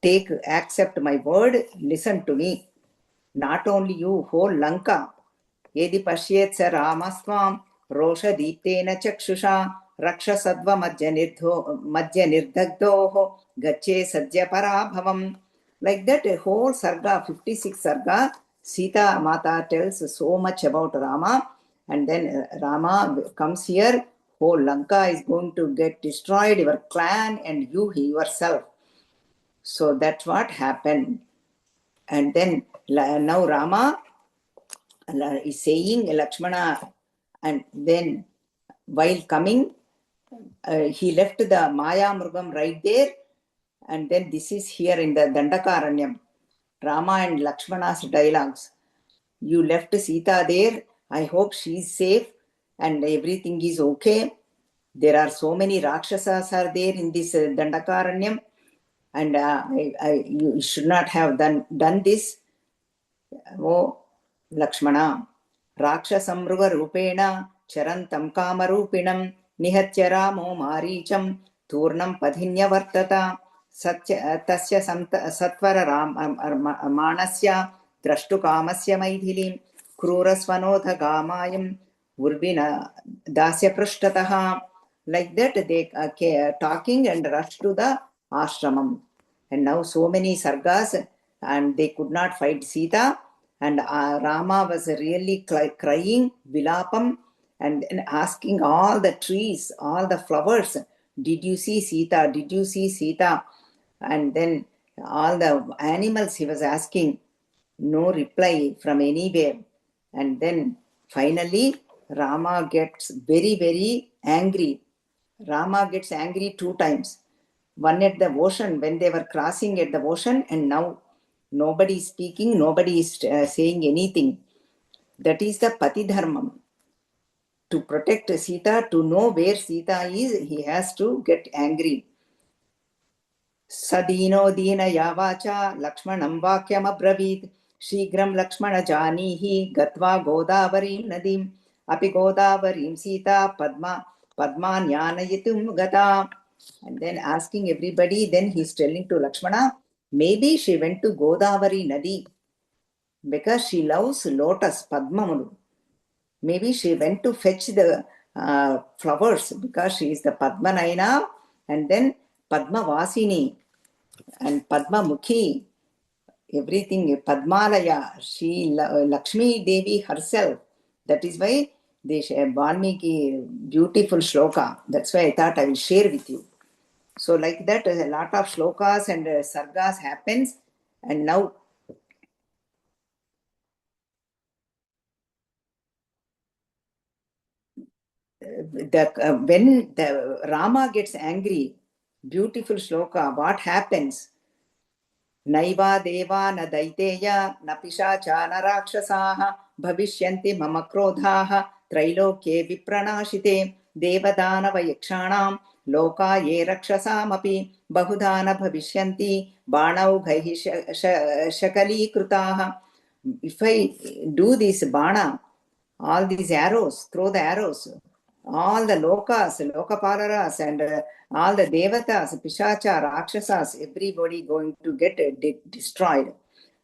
accept my word. Listen to me. Not only you, whole Lanka. Yedi pashyet sa Ramasvam Rosha Deeptena Chakshusha Rakshasatva Madhya Nirdagdoho Gache Sadhya Parabhavam. Like that, a whole sarga, 56 sarga, Sita Mata tells so much about Rama. And then Rama comes here, whole Lanka is going to get destroyed, your clan and you yourself. So that's what happened. And then now Rama is saying Lakshmana, and then while coming, he left the Maya Mrugam right there, and then this is here in the Dandakaranyam, Rama and Lakshmana's dialogues. You left Sita there, I hope she is safe and everything is okay. There are so many Rakshasas are there in this Dandakaranyam, and you should not have done this. Oh Lakshmana, Rakshasamruga Rupena Charantam Kamarupinam Nihatya Ramo Maricham Turnam Padhinya Vartata Tasya Satvara Manasya Drashtu Kamasya Maithilim Krurasvanodha Gamayam Urbina Dasya Prashtataha. Like that they talking and rush to the ashramam. And now so many sargas, and they could not fight Sita. And Rama was really crying, Vilapam, and asking all the trees, all the flowers, did you see Sita? Did you see Sita? And then all the animals he was asking, no reply from anywhere. And then finally Rama gets very, very angry. Rama gets angry 2 times. One at the ocean, when they were crossing at the ocean, and now nobody is speaking, nobody is saying anything. That is the Pati Dharmam. To protect Sita, to know where Sita is, he has to get angry. Sadino Dina Yavacha Lakshmanam Vakyam Abravit Shigram Lakshmana Janihi Gatva Godavarim Nadim Api Godavarim Sita Padma Nyanayitum Gata. And then asking everybody, then he's telling to Lakshmana, maybe she went to Godavari Nadi because she loves lotus, Padmamulu. Maybe she went to fetch the flowers because she is the Padmanayana, and then Padmavasini and Padmamukhi, everything, Padmalaya, she, Lakshmi Devi herself. That is why they Valmiki beautiful shloka. That's why I thought I will share with you. So like that, a lot of shlokas and sargas happens, and now when the Rama gets angry, beautiful shloka, what happens? नैवा देवा न दैतेया न पिशाचा न राक्षसाः भविष्यन्ति मम क्रोधाः त्रैलोक्ये विप्रणाशिते देवदानवयक्षाणां लोका ये रक्षसामपि बहुधा न भविष्यन्ति बाणौघैः शकलीकृताः. If I do this bana, all these arrows, throw the arrows, all the lokas, lokapalaras, and all the devatas, pishacha, rakshasas, everybody going to get destroyed.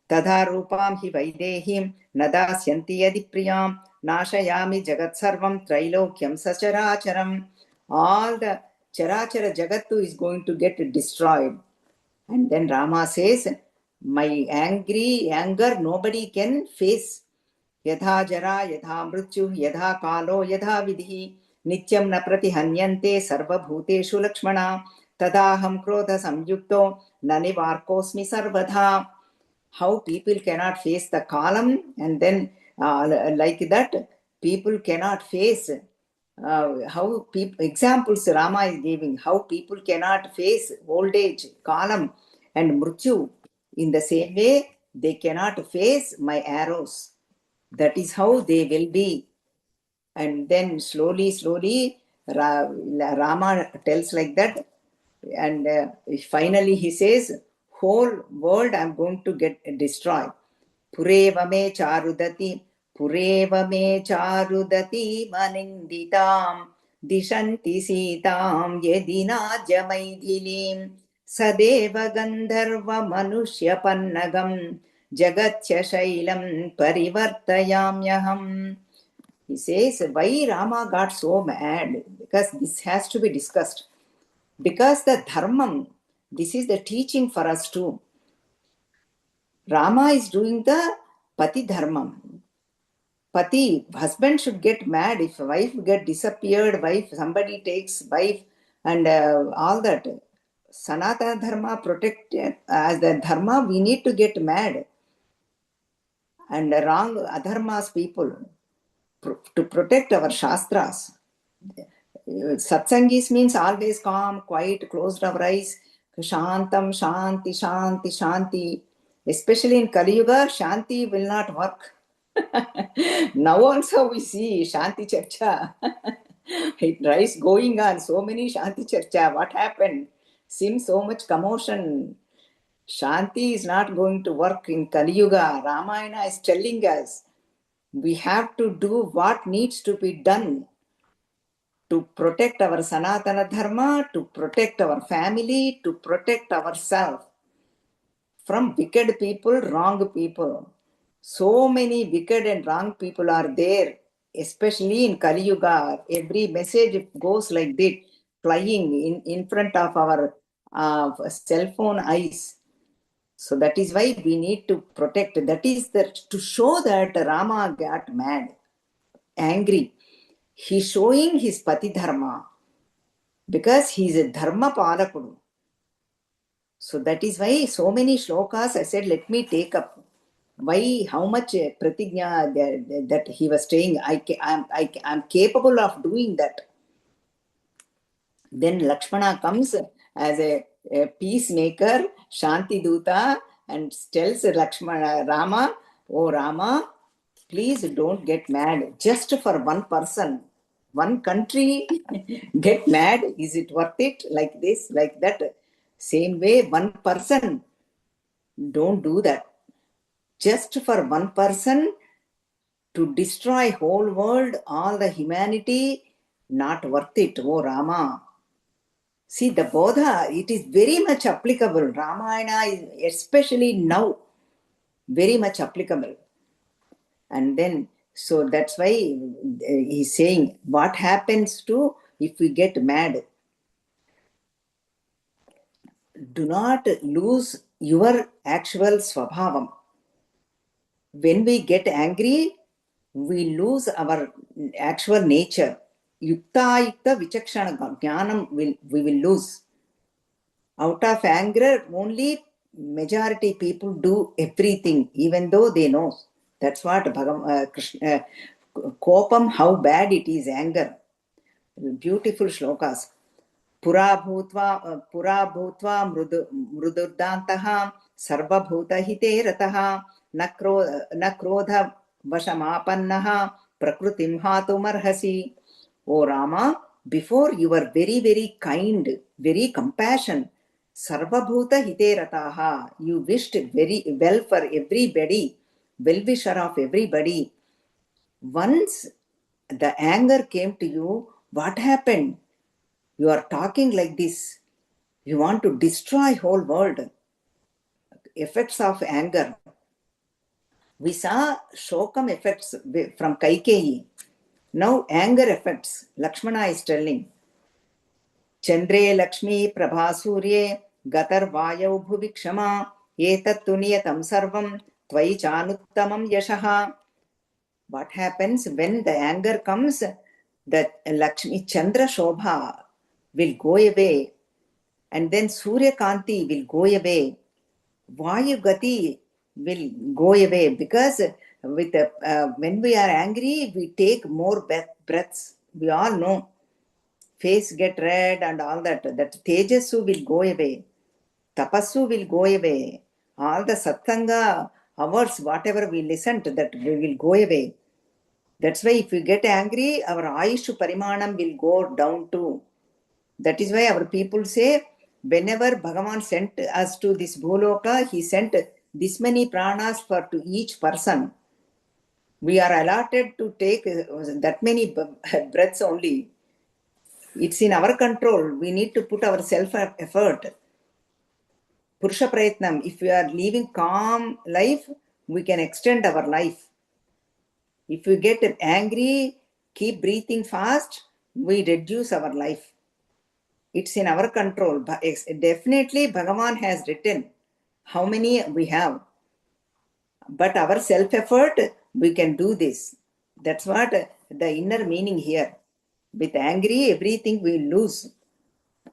Tadha rupam hi vaidehim nadasyanti yadi priyam nashayami jagat sarvam trailokyam sacharacharam. All the charachara jagatu is going to get destroyed. And then Rama says, my anger nobody can face. Yadha jara, yadha mrityu, yadha kalo, yadha vidhi, nityam na pratihanyante sarva bhuteshu lakshmana, tadaham krodha samyukto, nanivarkosmi sarvadha. How people cannot face the kalam, and then like that, people cannot face how people, examples Rama is giving, how people cannot face old age, kalam, and mrityu. In the same way, they cannot face my arrows. That is how they will be. And then slowly, Rama tells like that. And finally he says, whole world I'm going to get destroyed. Purevame charudati, Purevame charudati maninditam, dishanti sitam yedina jamaidhilim, sadeva gandharva manushya pannagam, jagatya shailam parivartayamyaham. He says, why Rama got so mad? Because this has to be discussed. Because the dharmam, this is the teaching for us too. Rama is doing the pati dharmam. Pati, husband should get mad if wife get disappeared, wife, somebody takes wife and all that. Sanatana dharma protected, as the dharma we need to get mad. And wrong adharmas people to protect our shastras. Satsangis means always calm, quiet, closed our eyes, shantam, shanti, shanti, shanti. Especially in Kali Yuga, shanti will not work. Now also we see shanti charcha. It is going on, so many shanti charcha. What happened? Seems so much commotion. Shanti is not going to work in Kali Yuga. Ramayana is telling us we have to do what needs to be done to protect our Sanatana Dharma, to protect our family, to protect ourselves from wicked people, wrong people. So many wicked and wrong people are there, especially in Kali Yuga. Every message goes like that, flying in front of our cell phone eyes. So that is why we need to protect. That is to show that Rama got mad, angry. He's showing his pati dharma because he is a dharma palakudu. So that is why so many shlokas I said, let me take up. Why, how much pratigna that he was saying, I'm capable of doing that. Then Lakshmana comes as a peacemaker, Shanti Duta, and tells Rama, oh Rama, please don't get mad. Just for one person, one country, get mad. Is it worth it? Like this, like that. Same way, one person, don't do that. Just for one person to destroy whole world, all the humanity, not worth it. Oh Rama. See, the Bodha, it is very much applicable. Ramayana is especially now very much applicable. And then, so that's why he's saying, what happens to if we get mad? Do not lose your actual swabhavam. When we get angry, we lose our actual nature. Yukta yukta vichakshana jnanam we will lose. Out of anger, only majority people do everything, even though they know. That's what Krishna, Kopam, how bad it is, anger. Beautiful shlokas. Pura bhutva mrudurdantaha सर्वभूतहिते रतः न क्रोधवशमापन्नः प्रकृतिं हातुमर्हसि. O Rama, before you were very, very kind, very compassion. Sarvabhuta hite rataha. You wished very well for everybody, well-wisher of everybody. Once the anger came to you, what happened? You are talking like this. You want to destroy whole world. Effects of anger. We saw Shokam effects from Kaikeyi. Now anger effects. Lakshmana is telling. Chandre Lakshmi प्रभासूर्ये गतर्वायौ भुवि क्षमा एतत्तु नियतं सर्वं त्वयि चानुत्तमं यशः. What happens when the anger comes? The Lakshmi Chandra Shobha will go away, and then Surya Kanti will go away. Vayu Gati will go away, because with when we are angry, we take more breaths. We all know. Face get red and all that. That tejasu will go away. Tapasu will go away. All the satsanga hours, whatever we listen to, that we will go away. That's why if we get angry, our ayushu parimanam will go down too. That is why our people say, whenever Bhagavan sent us to this Bhuloka, he sent this many pranas for to each person. We are allotted to take that many breaths only. It's in our control. We need to put our self-effort. Purusha Prayatnam. If we are living calm life, we can extend our life. If we get angry, keep breathing fast, we reduce our life. It's in our control. Definitely, Bhagavan has written how many we have. But our self-effort, we can do this. That's what the inner meaning here. With angry, everything we lose.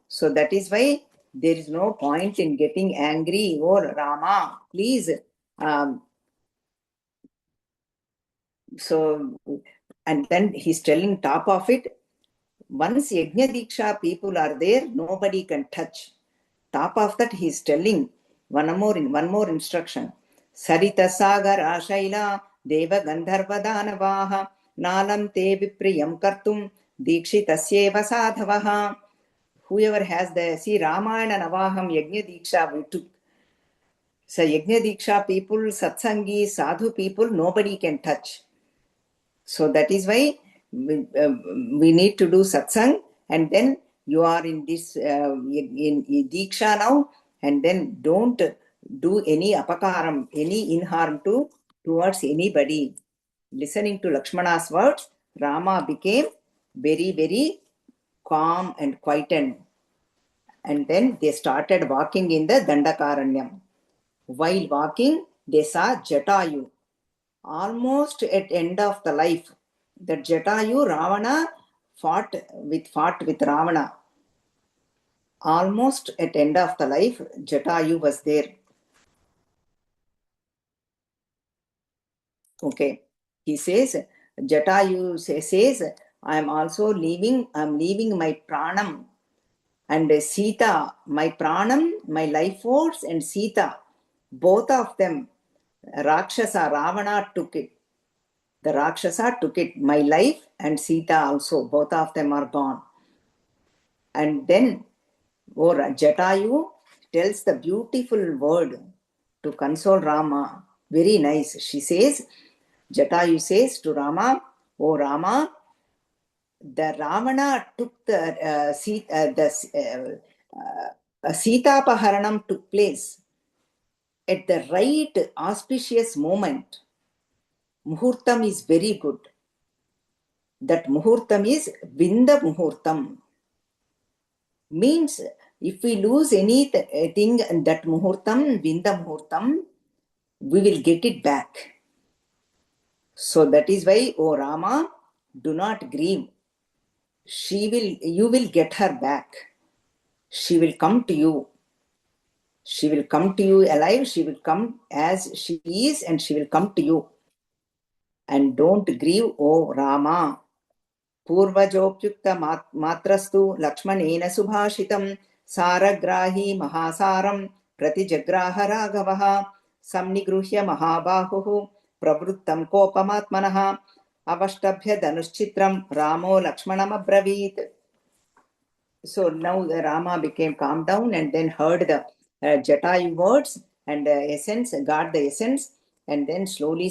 So that is why there is no point in getting angry. Oh Rama, please. So, and then he's telling top of it, once Yajna Diksha people are there, nobody can touch. Top of that, he's telling one more instruction. Sarita Sagara Shaila Deva Gandharva Danavaha Nalam Te Vipriyam Kartum Dikshitasyeva Sadhavaha. Whoever has the, see, Ramayana Navaham Yajna Diksha we took. So Yajna Diksha people, Satsangi, Sadhu people, nobody can touch. So that is why we need to do satsang, and then you are in this in Diksha now, and then don't do any apakaram, any inharm towards anybody. Listening to Lakshmana's words, Rama became very, very calm and quietened. And then they started walking in the Dandakaranyam. While walking, they saw Jatayu. Almost at end of the life, that Jatayu, Ravana fought with Ravana. Almost at end of the life, Jatayu was there. Okay. He says, Jatayu says, I'm leaving my pranam. And Sita, my pranam, my life force, and Sita, both of them, Rakshasa, Ravana took it. The Rakshasa took it, my life and Sita also, both of them are gone. And then Jatayu tells the beautiful word to console Rama. Very nice. She says, Jatayu says to Rama, O Rama, the Ravana took the Sitapaharanam took place at the right auspicious moment. Muhurtam is very good. That Muhurtam is Vinda Muhurtam. Means if we lose anything in that Muhurtam, Vinda Muhurtam, we will get it back. So that is why, O Rama, do not grieve. You will get her back. She will come to you. She will come to you alive. She will come as she is, and she will come to you. And don't grieve, O Rama. पूर्वजोप्युक्त मात्रस्तु लक्ष्मणेन सुभाषितं सारग्राही महासारं प्रतिजग्राह राघवः संनिगृह्य महाबाहुः प्रवृत्तं कोपमात्मनः अवष्टभ्य धनुश्चित्रं रामो लक्ष्मणमब्रवीत्. So now the Rama became calmed down and then heard the Jatayu words and the essence, got the essence, and then slowly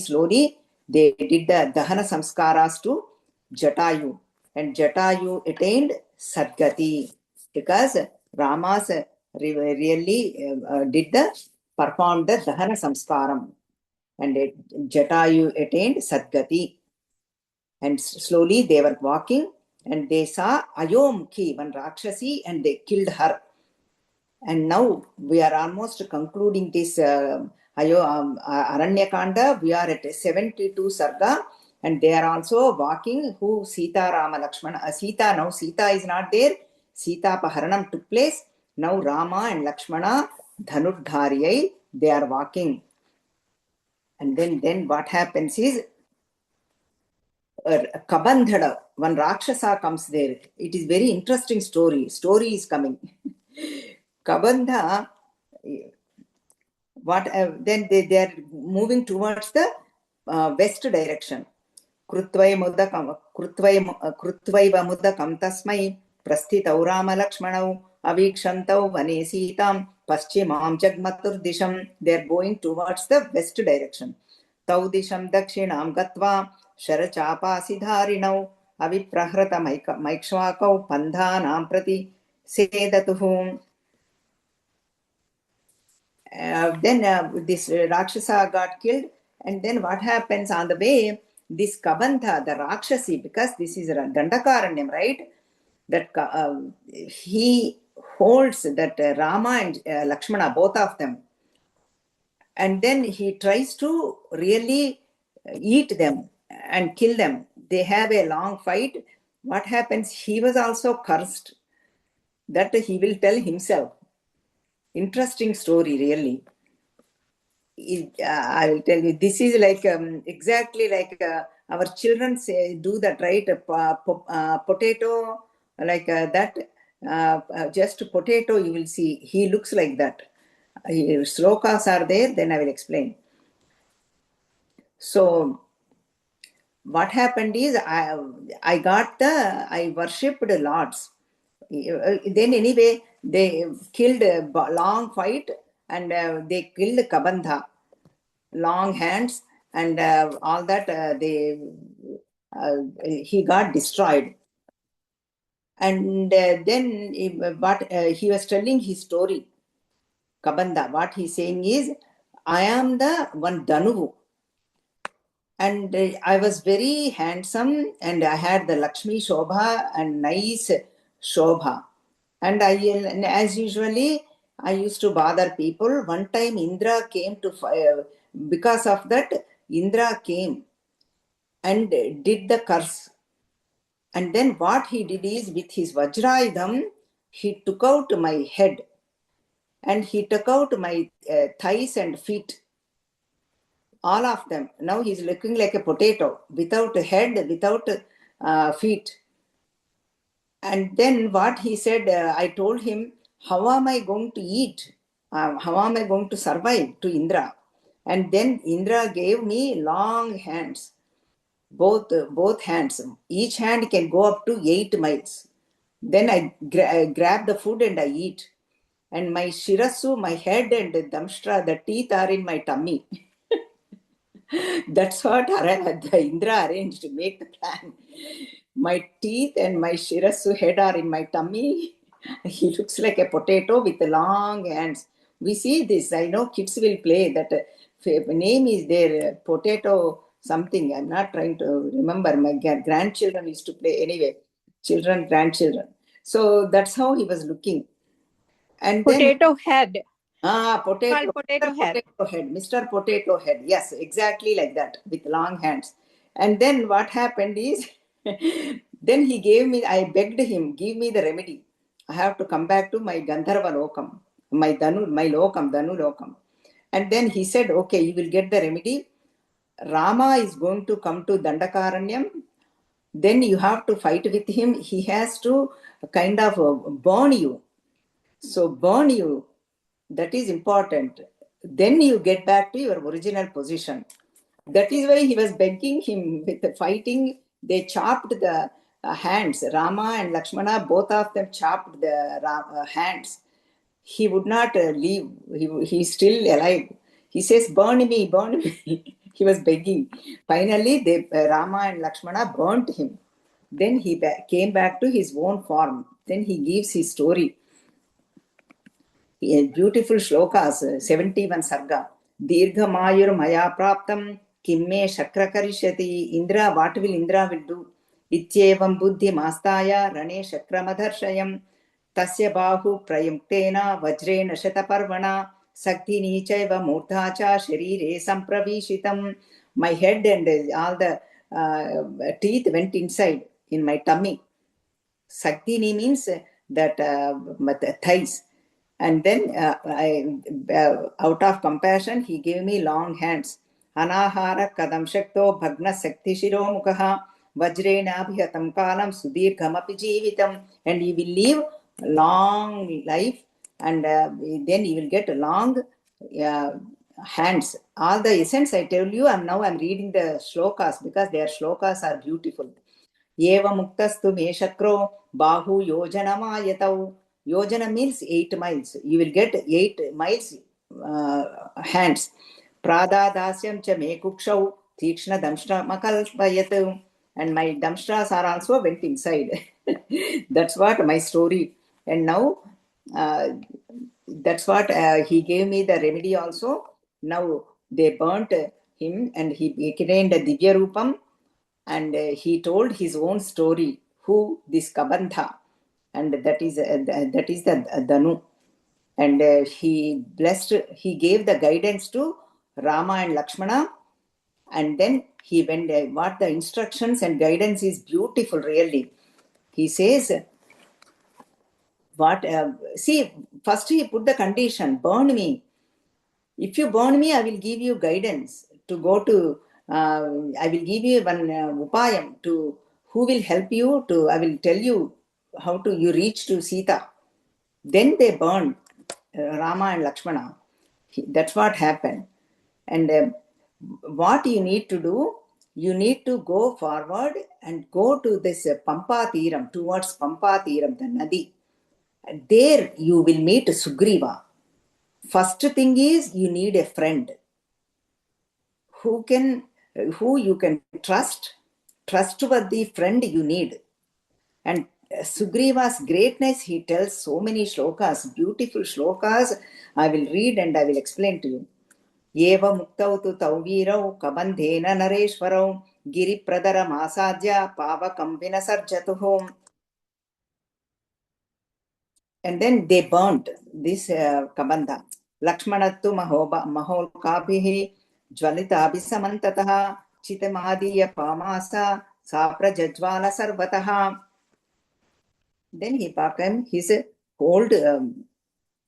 they did the Dahana Samskaras to Jatayu, and Jatayu attained Sadgati because Rama's really performed the Dahana Samskaram, and Jatayu attained Sadgati. And slowly they were walking and they saw Ayomukhi, one Rakshasi, and they killed her. And now we are almost concluding this Aranyakanda. We are at 72 Sarga, and they are also walking. Who Sita, Rama, Lakshmana, Sita. Now Sita is not there. Sita Paharanam took place. Now Rama and Lakshmana Dhanurdhariyai, they are walking. And then what happens is Kabandhada, one Rakshasa comes there. It is very interesting story. Story is coming. Kabandha, then they are moving towards the west direction. Krutvaiva mudakam tasmai prasthitau Rama Lakshmanau avikshantau vane Sitam paschimam jagmatur disham. They are going towards the west direction. Tau disham dakshinam gatva शरचापासिधारिणौ अविप्रहृत मैक्ष्वाकौ पन्थानां प्रति सेदतुः. Then this Rakshasa got killed, and then what happens on the way? This Kabandha, the Rakshasi, because this is Dandakaranyam, right? That he holds that Rama and Lakshmana, both of them, and then he tries to really eat them and kill them. They have a long fight. What happens? He was also cursed. That he will tell himself. Interesting story, really. I will tell you. This is like exactly like our children say, do that, right? Potato, like that. Just potato, you will see. He looks like that. Slokas are there. Then I will explain. So what happened is I worshipped lords. Then anyway, they killed a long fight, and they killed Kabandha, long hands, and all that. He got destroyed. And then he was telling his story, Kabandha. What he's saying is, I am the one Dhanuvu. And I was very handsome, and I had the Lakshmi Shobha and nice Shobha. And as usually, I used to bother people. One time Indra came to fire. Because of that, Indra came and did the curse. And then what he did is, with his Vajraidham, he took out my head, and he took out my thighs and feet. All of them. Now he's looking like a potato, without a head, without feet. And then what he said, I told him, how am I going to eat? How am I going to survive to Indra? And then Indra gave me long hands, both hands. Each hand can go up to 8 miles. Then I grab the food and I eat. And my Shirasu, my head and the Damshtra, the teeth are in my tummy. That's what Indra arranged to make the plan. My teeth and my Shirasu head are in my tummy. He looks like a potato with long hands. We see this. I know kids will play that. Name is there, potato something. I'm not trying to remember. My grandchildren used to play. Anyway, children, grandchildren. So that's how he was looking. And potato head. Potato head. Mr. Potato Head. Yes, exactly like that, with long hands. And then what happened is, then he gave me, I begged him, give me the remedy. I have to come back to my Gandharva Lokam, my Dhanu Lokam. And then he said, okay, you will get the remedy. Rama is going to come to Dandakaranyam. Then you have to fight with him. He has to kind of burn you. So burn you. That is important. Then you get back to your original position. That is why he was begging him with the fighting. They chopped the hands. Rama and Lakshmana, both of them chopped the hands. He would not leave. He's still alive. He says, burn me, burn me. He was begging. Finally, Rama and Lakshmana burnt him. Then he came back to his own form. Then he gives his story. Beautiful shlokas, 71 sarga. Dirghamayur maya praptam kimme shakra karishyati. Indra, what will Indra will do? Ityevam buddhi mastaya rane shakramadharshayam. Tasya bahu prayuktena vajrena shataparvana. Sakdini chaiva murdha cha sharire sampravishitam. My head and all the teeth went inside in my tummy. Sakdini means that the thighs. And then out of compassion, he gave me long hands. Anahara kadam shakto bhagna sakti shiro mukha vajrena bhyatam kalam sudirghamapi jeevitam. And he will live long life, and then he will get long hands. All the essence I tell you, and now I'm reading the shlokas because their shlokas are beautiful. Eva muktastu me shakro bahu yojanamayatau. Yojana means 8 miles. You will get 8 miles hands. Prada dasyam cha me kukshau tikshna damshra makalpayat. And my damshras are also went inside. That's what my story. And now that's what he gave me the remedy also. Now they burnt him and he became the Divya Rupam, and he told his own story, who this Kabandha, and that is the Danu. And he gave the guidance to Rama and Lakshmana, and then he went, what the instructions and guidance is beautiful, really. He says, first he put the condition, burn me. If you burn me, I will give you guidance to go to, I will give you one upayam to who will help you to, I will tell you how to you reach to Sita. Then they burned Rama and Lakshmana. That's what happened. And what you need to do, you need to go forward and go to this Pampa Thiram, towards Pampa Thiram, the Nadi. And there you will meet Sugriva. First thing is you need a friend who you can trust. Trustworthy friend you need. And Sugriva's greatness, he tells so many shlokas, beautiful shlokas. I will read and I will explain to you. Eva muktau tu tauvirau kabandhena nareshwarau giri pradara masadya pavakam vinasarjatuhum. And then they burnt this kabandha. Lakshmanattu maholkabhihi jvalita abhisamantataha chitamadiya pamasa saprajajvala sarvataha. Then he became his old,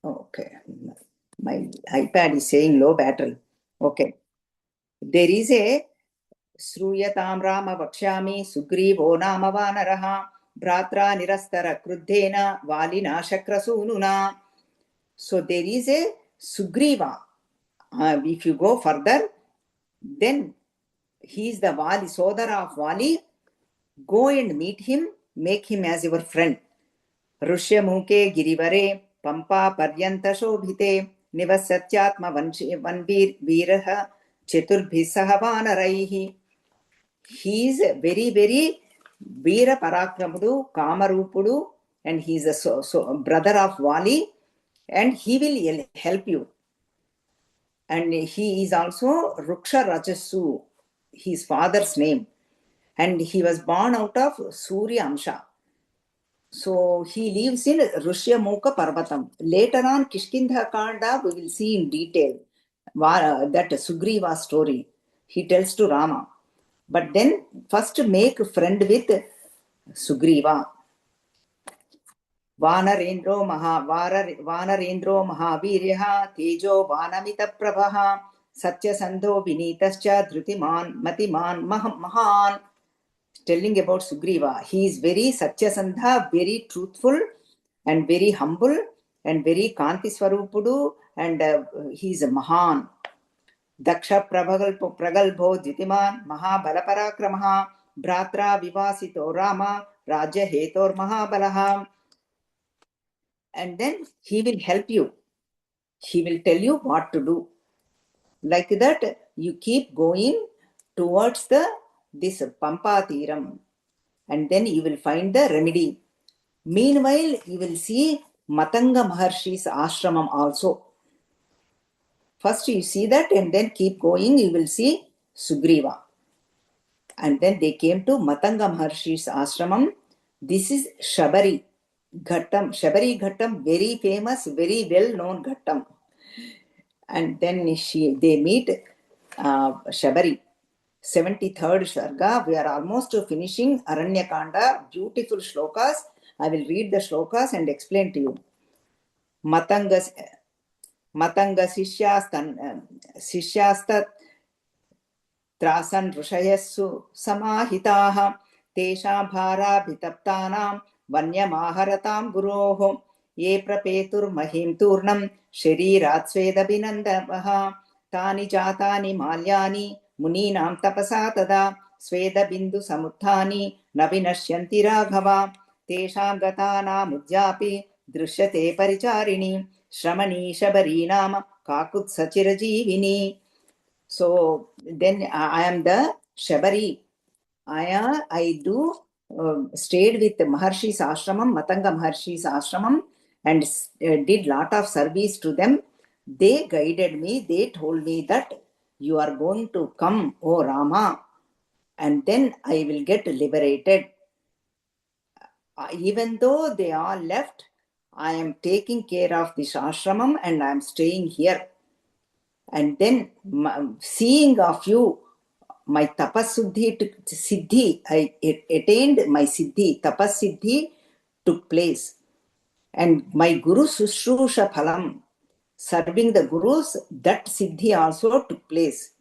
okay, my iPad is saying low battery. Okay. There is a Sruyatam Rama Vakshami Sugrivo Nama Vanaraha Bratra Nirastara Kruddhena Valina Shakrasununa. So there is a Sugriva. If you go further, then he is the Vali, Sodara of Vali. Go and meet him, make him as your friend. Rushya Muke Girivare Pampa Paryanta Shobhite Nivasatyatma Vanvir Viraha Cheturbhisaha Vanaraihi. He is very, very Veera Parakramudu, Kamarupudu, and he is a brother of Vali, and he will help you. And he is also Ruksha Rajasu, his father's name. And he was born out of Surya Amsha. So he lives in Rushyamukha Parvatam. Later on, Kishkindha Kanda, we will see in detail that Sugriva story. He tells to Rama. But then first make a friend with Sugriva. Vanarendro Mahaviryaha Tejo Vanamita Prabhaha Satyasandho Vinitascha Drutiman Matiman Mahan. Telling about Sugriva. He is very Satyasandha, very truthful and very humble and very Kanti Swarupudu and he is a Mahan. Daksha Pragalbho Jitiman Mahabalaparakramah Bhratra Vivasito Rama Raja Hetor Mahabalaha. And then he will help you. He will tell you what to do. Like that, you keep going towards this Pampa Tiram, and then you will find the remedy. Meanwhile, you will see Matanga Maharshi's ashramam also. First you see that, and then keep going, you will see Sugriva. And then they came to Matanga Maharshi's ashramam. This is Shabari Ghattam. Shabari Ghattam, very famous, very well-known Ghattam. And then they meet Shabari. 73rd Sarga. We are almost finishing Aranyakanda. Beautiful shlokas. I will read the shlokas and explain to you. Matanga Sishyastat Trasan Rushayassu Samahitaha Tesha Bhara Bhitaptanam Vanyamaharatam Guroho Ye Prapetur Mahim Turnam Sharirat Sveda Binandavaha Tani Jatani Malyani Muninam Tapasa Tada Sveda Bindu Samuthani Navinashyanti Raghava Tesha Gatana Mujjapi Drishyate Paricharini Shramani Shabari Nama Kakut Sachirajivini. So then I am the Shabari. I do stayed with Maharshi's ashramam, Matanga Maharshi's ashramam, and did lot of service to them. They guided me. They told me that you are going to come, O Rama, and then I will get liberated. Even though they all left, I am taking care of this ashramam and I am staying here. And then seeing of you, my siddhi, I attained my siddhi, tapas siddhi took place. And my Guru Sushrusha Phalam, serving the Gurus, that siddhi also took place.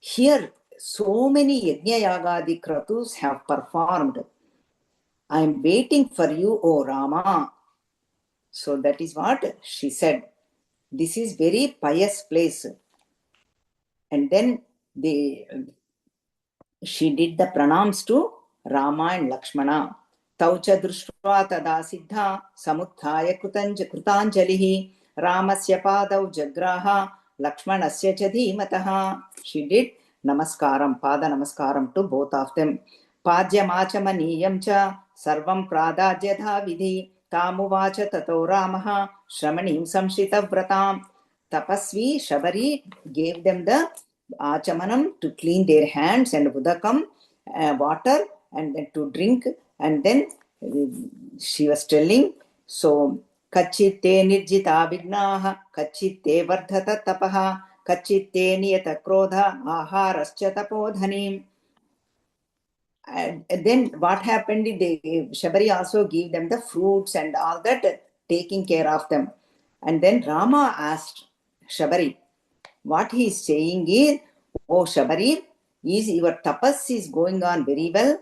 Here, so many Yajna Yagadi Kratus have performed. I am waiting for you, O Rama. So that is what she said. This is very pious place. And then she did the pranams to Rama and Lakshmana. Taucha drushva tada siddha samuthaya krutanjalihi Ramasya padav jagraha Lakshmanasya cha dhimataha. She did namaskaram, pada namaskaram to both of them. Pajya machamaniyam cha sarvam pradajyadha vidhi Tamuvacha tato Ramaha Shramanim samshita vratam. Tapasvi Shabari gave them the achamanam to clean their hands and udakam, water, and then to drink. And then she was telling, so Kachitte nirjita vignaha, kachitte vardhata tapaha, kachitte niyata krodha, aharascha tapodhanim. And then what happened, Shabari also gave them the fruits and all that, taking care of them. And then Rama asked Shabari, what he is saying is, oh Shabari, is your tapas is going on very well?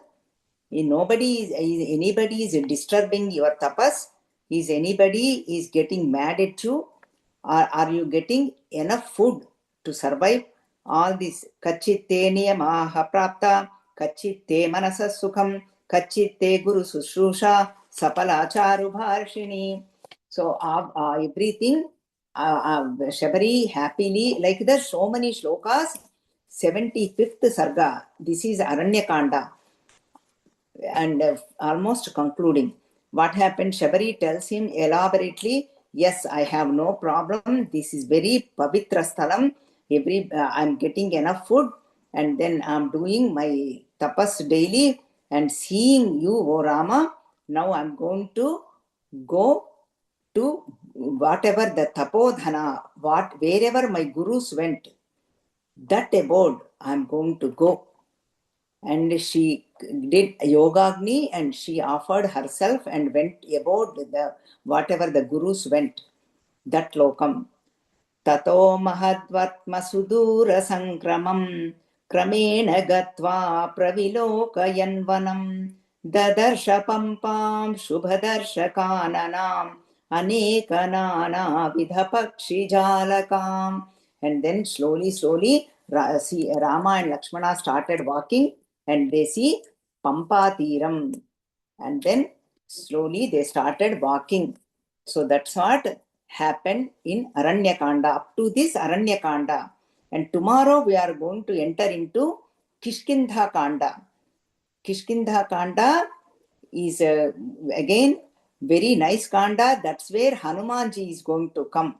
Anybody is disturbing your tapas? Is anybody is getting mad at you? Or are you getting enough food to survive all this? Kachitte niyamaha prapta, kachitte manasa sukham, kachitte guru sushrusha, sapala charu bharshini. So everything, Shabari happily, like that, so many shlokas. 75th Sarga, this is Aranyakanda. And almost concluding. What happened? Shabari tells him elaborately, yes, I have no problem. This is very pavitra sthalam. I'm getting enough food, and then I'm doing my tapas daily and seeing you, O Rama. Now I'm going to go to whatever the tapodhana, wherever my gurus went, that abode I'm going to go. And she did Yogagni and she offered herself and went about whatever the gurus went, that lokam. Tato mahadvatma sudura sankramam kramena gatva pravilokayanvanam dadarsha pampam shubhadarsha kananam अनेक नानाविध पक्षिजालकाम्. And then slowly, Rama and Lakshmana started walking, and they see Pampatiram. And then slowly they started walking. So that's what happened in Aranyakanda, up to this Aranyakanda. And tomorrow we are going to enter into Kishkindha Kanda. Kishkindha Kanda is again very nice Kanda. That's where Hanumanji is going to come.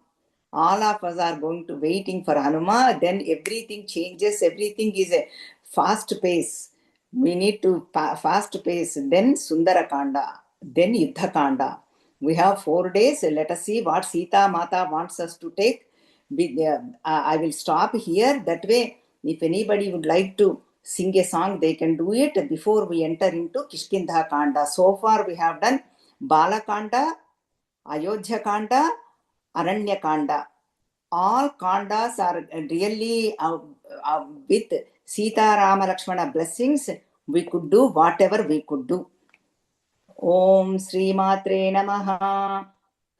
All of us are going to waiting for Hanuma. Then everything changes. Everything is a fast pace. We need to fast pace. Then Sundara Kanda. Then Yuddha Kanda. We have 4 days. Let us see what Sita Mata wants us to take. I will stop here. That way, if anybody would like to sing a song, they can do it before we enter into Kishkindha Kanda. So far, we have done Balakanda, Ayodhya Kanda, Aranya Kanda. All Kandas are really with Sita Rama Lakshmana blessings. We could do whatever we could do. Om Sri Matre Namaha.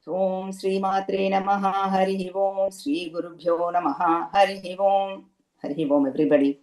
Om Sri Matre Namaha. Hari Om Sri Gurubhyo Namaha. Hari Om. Hari Om, everybody.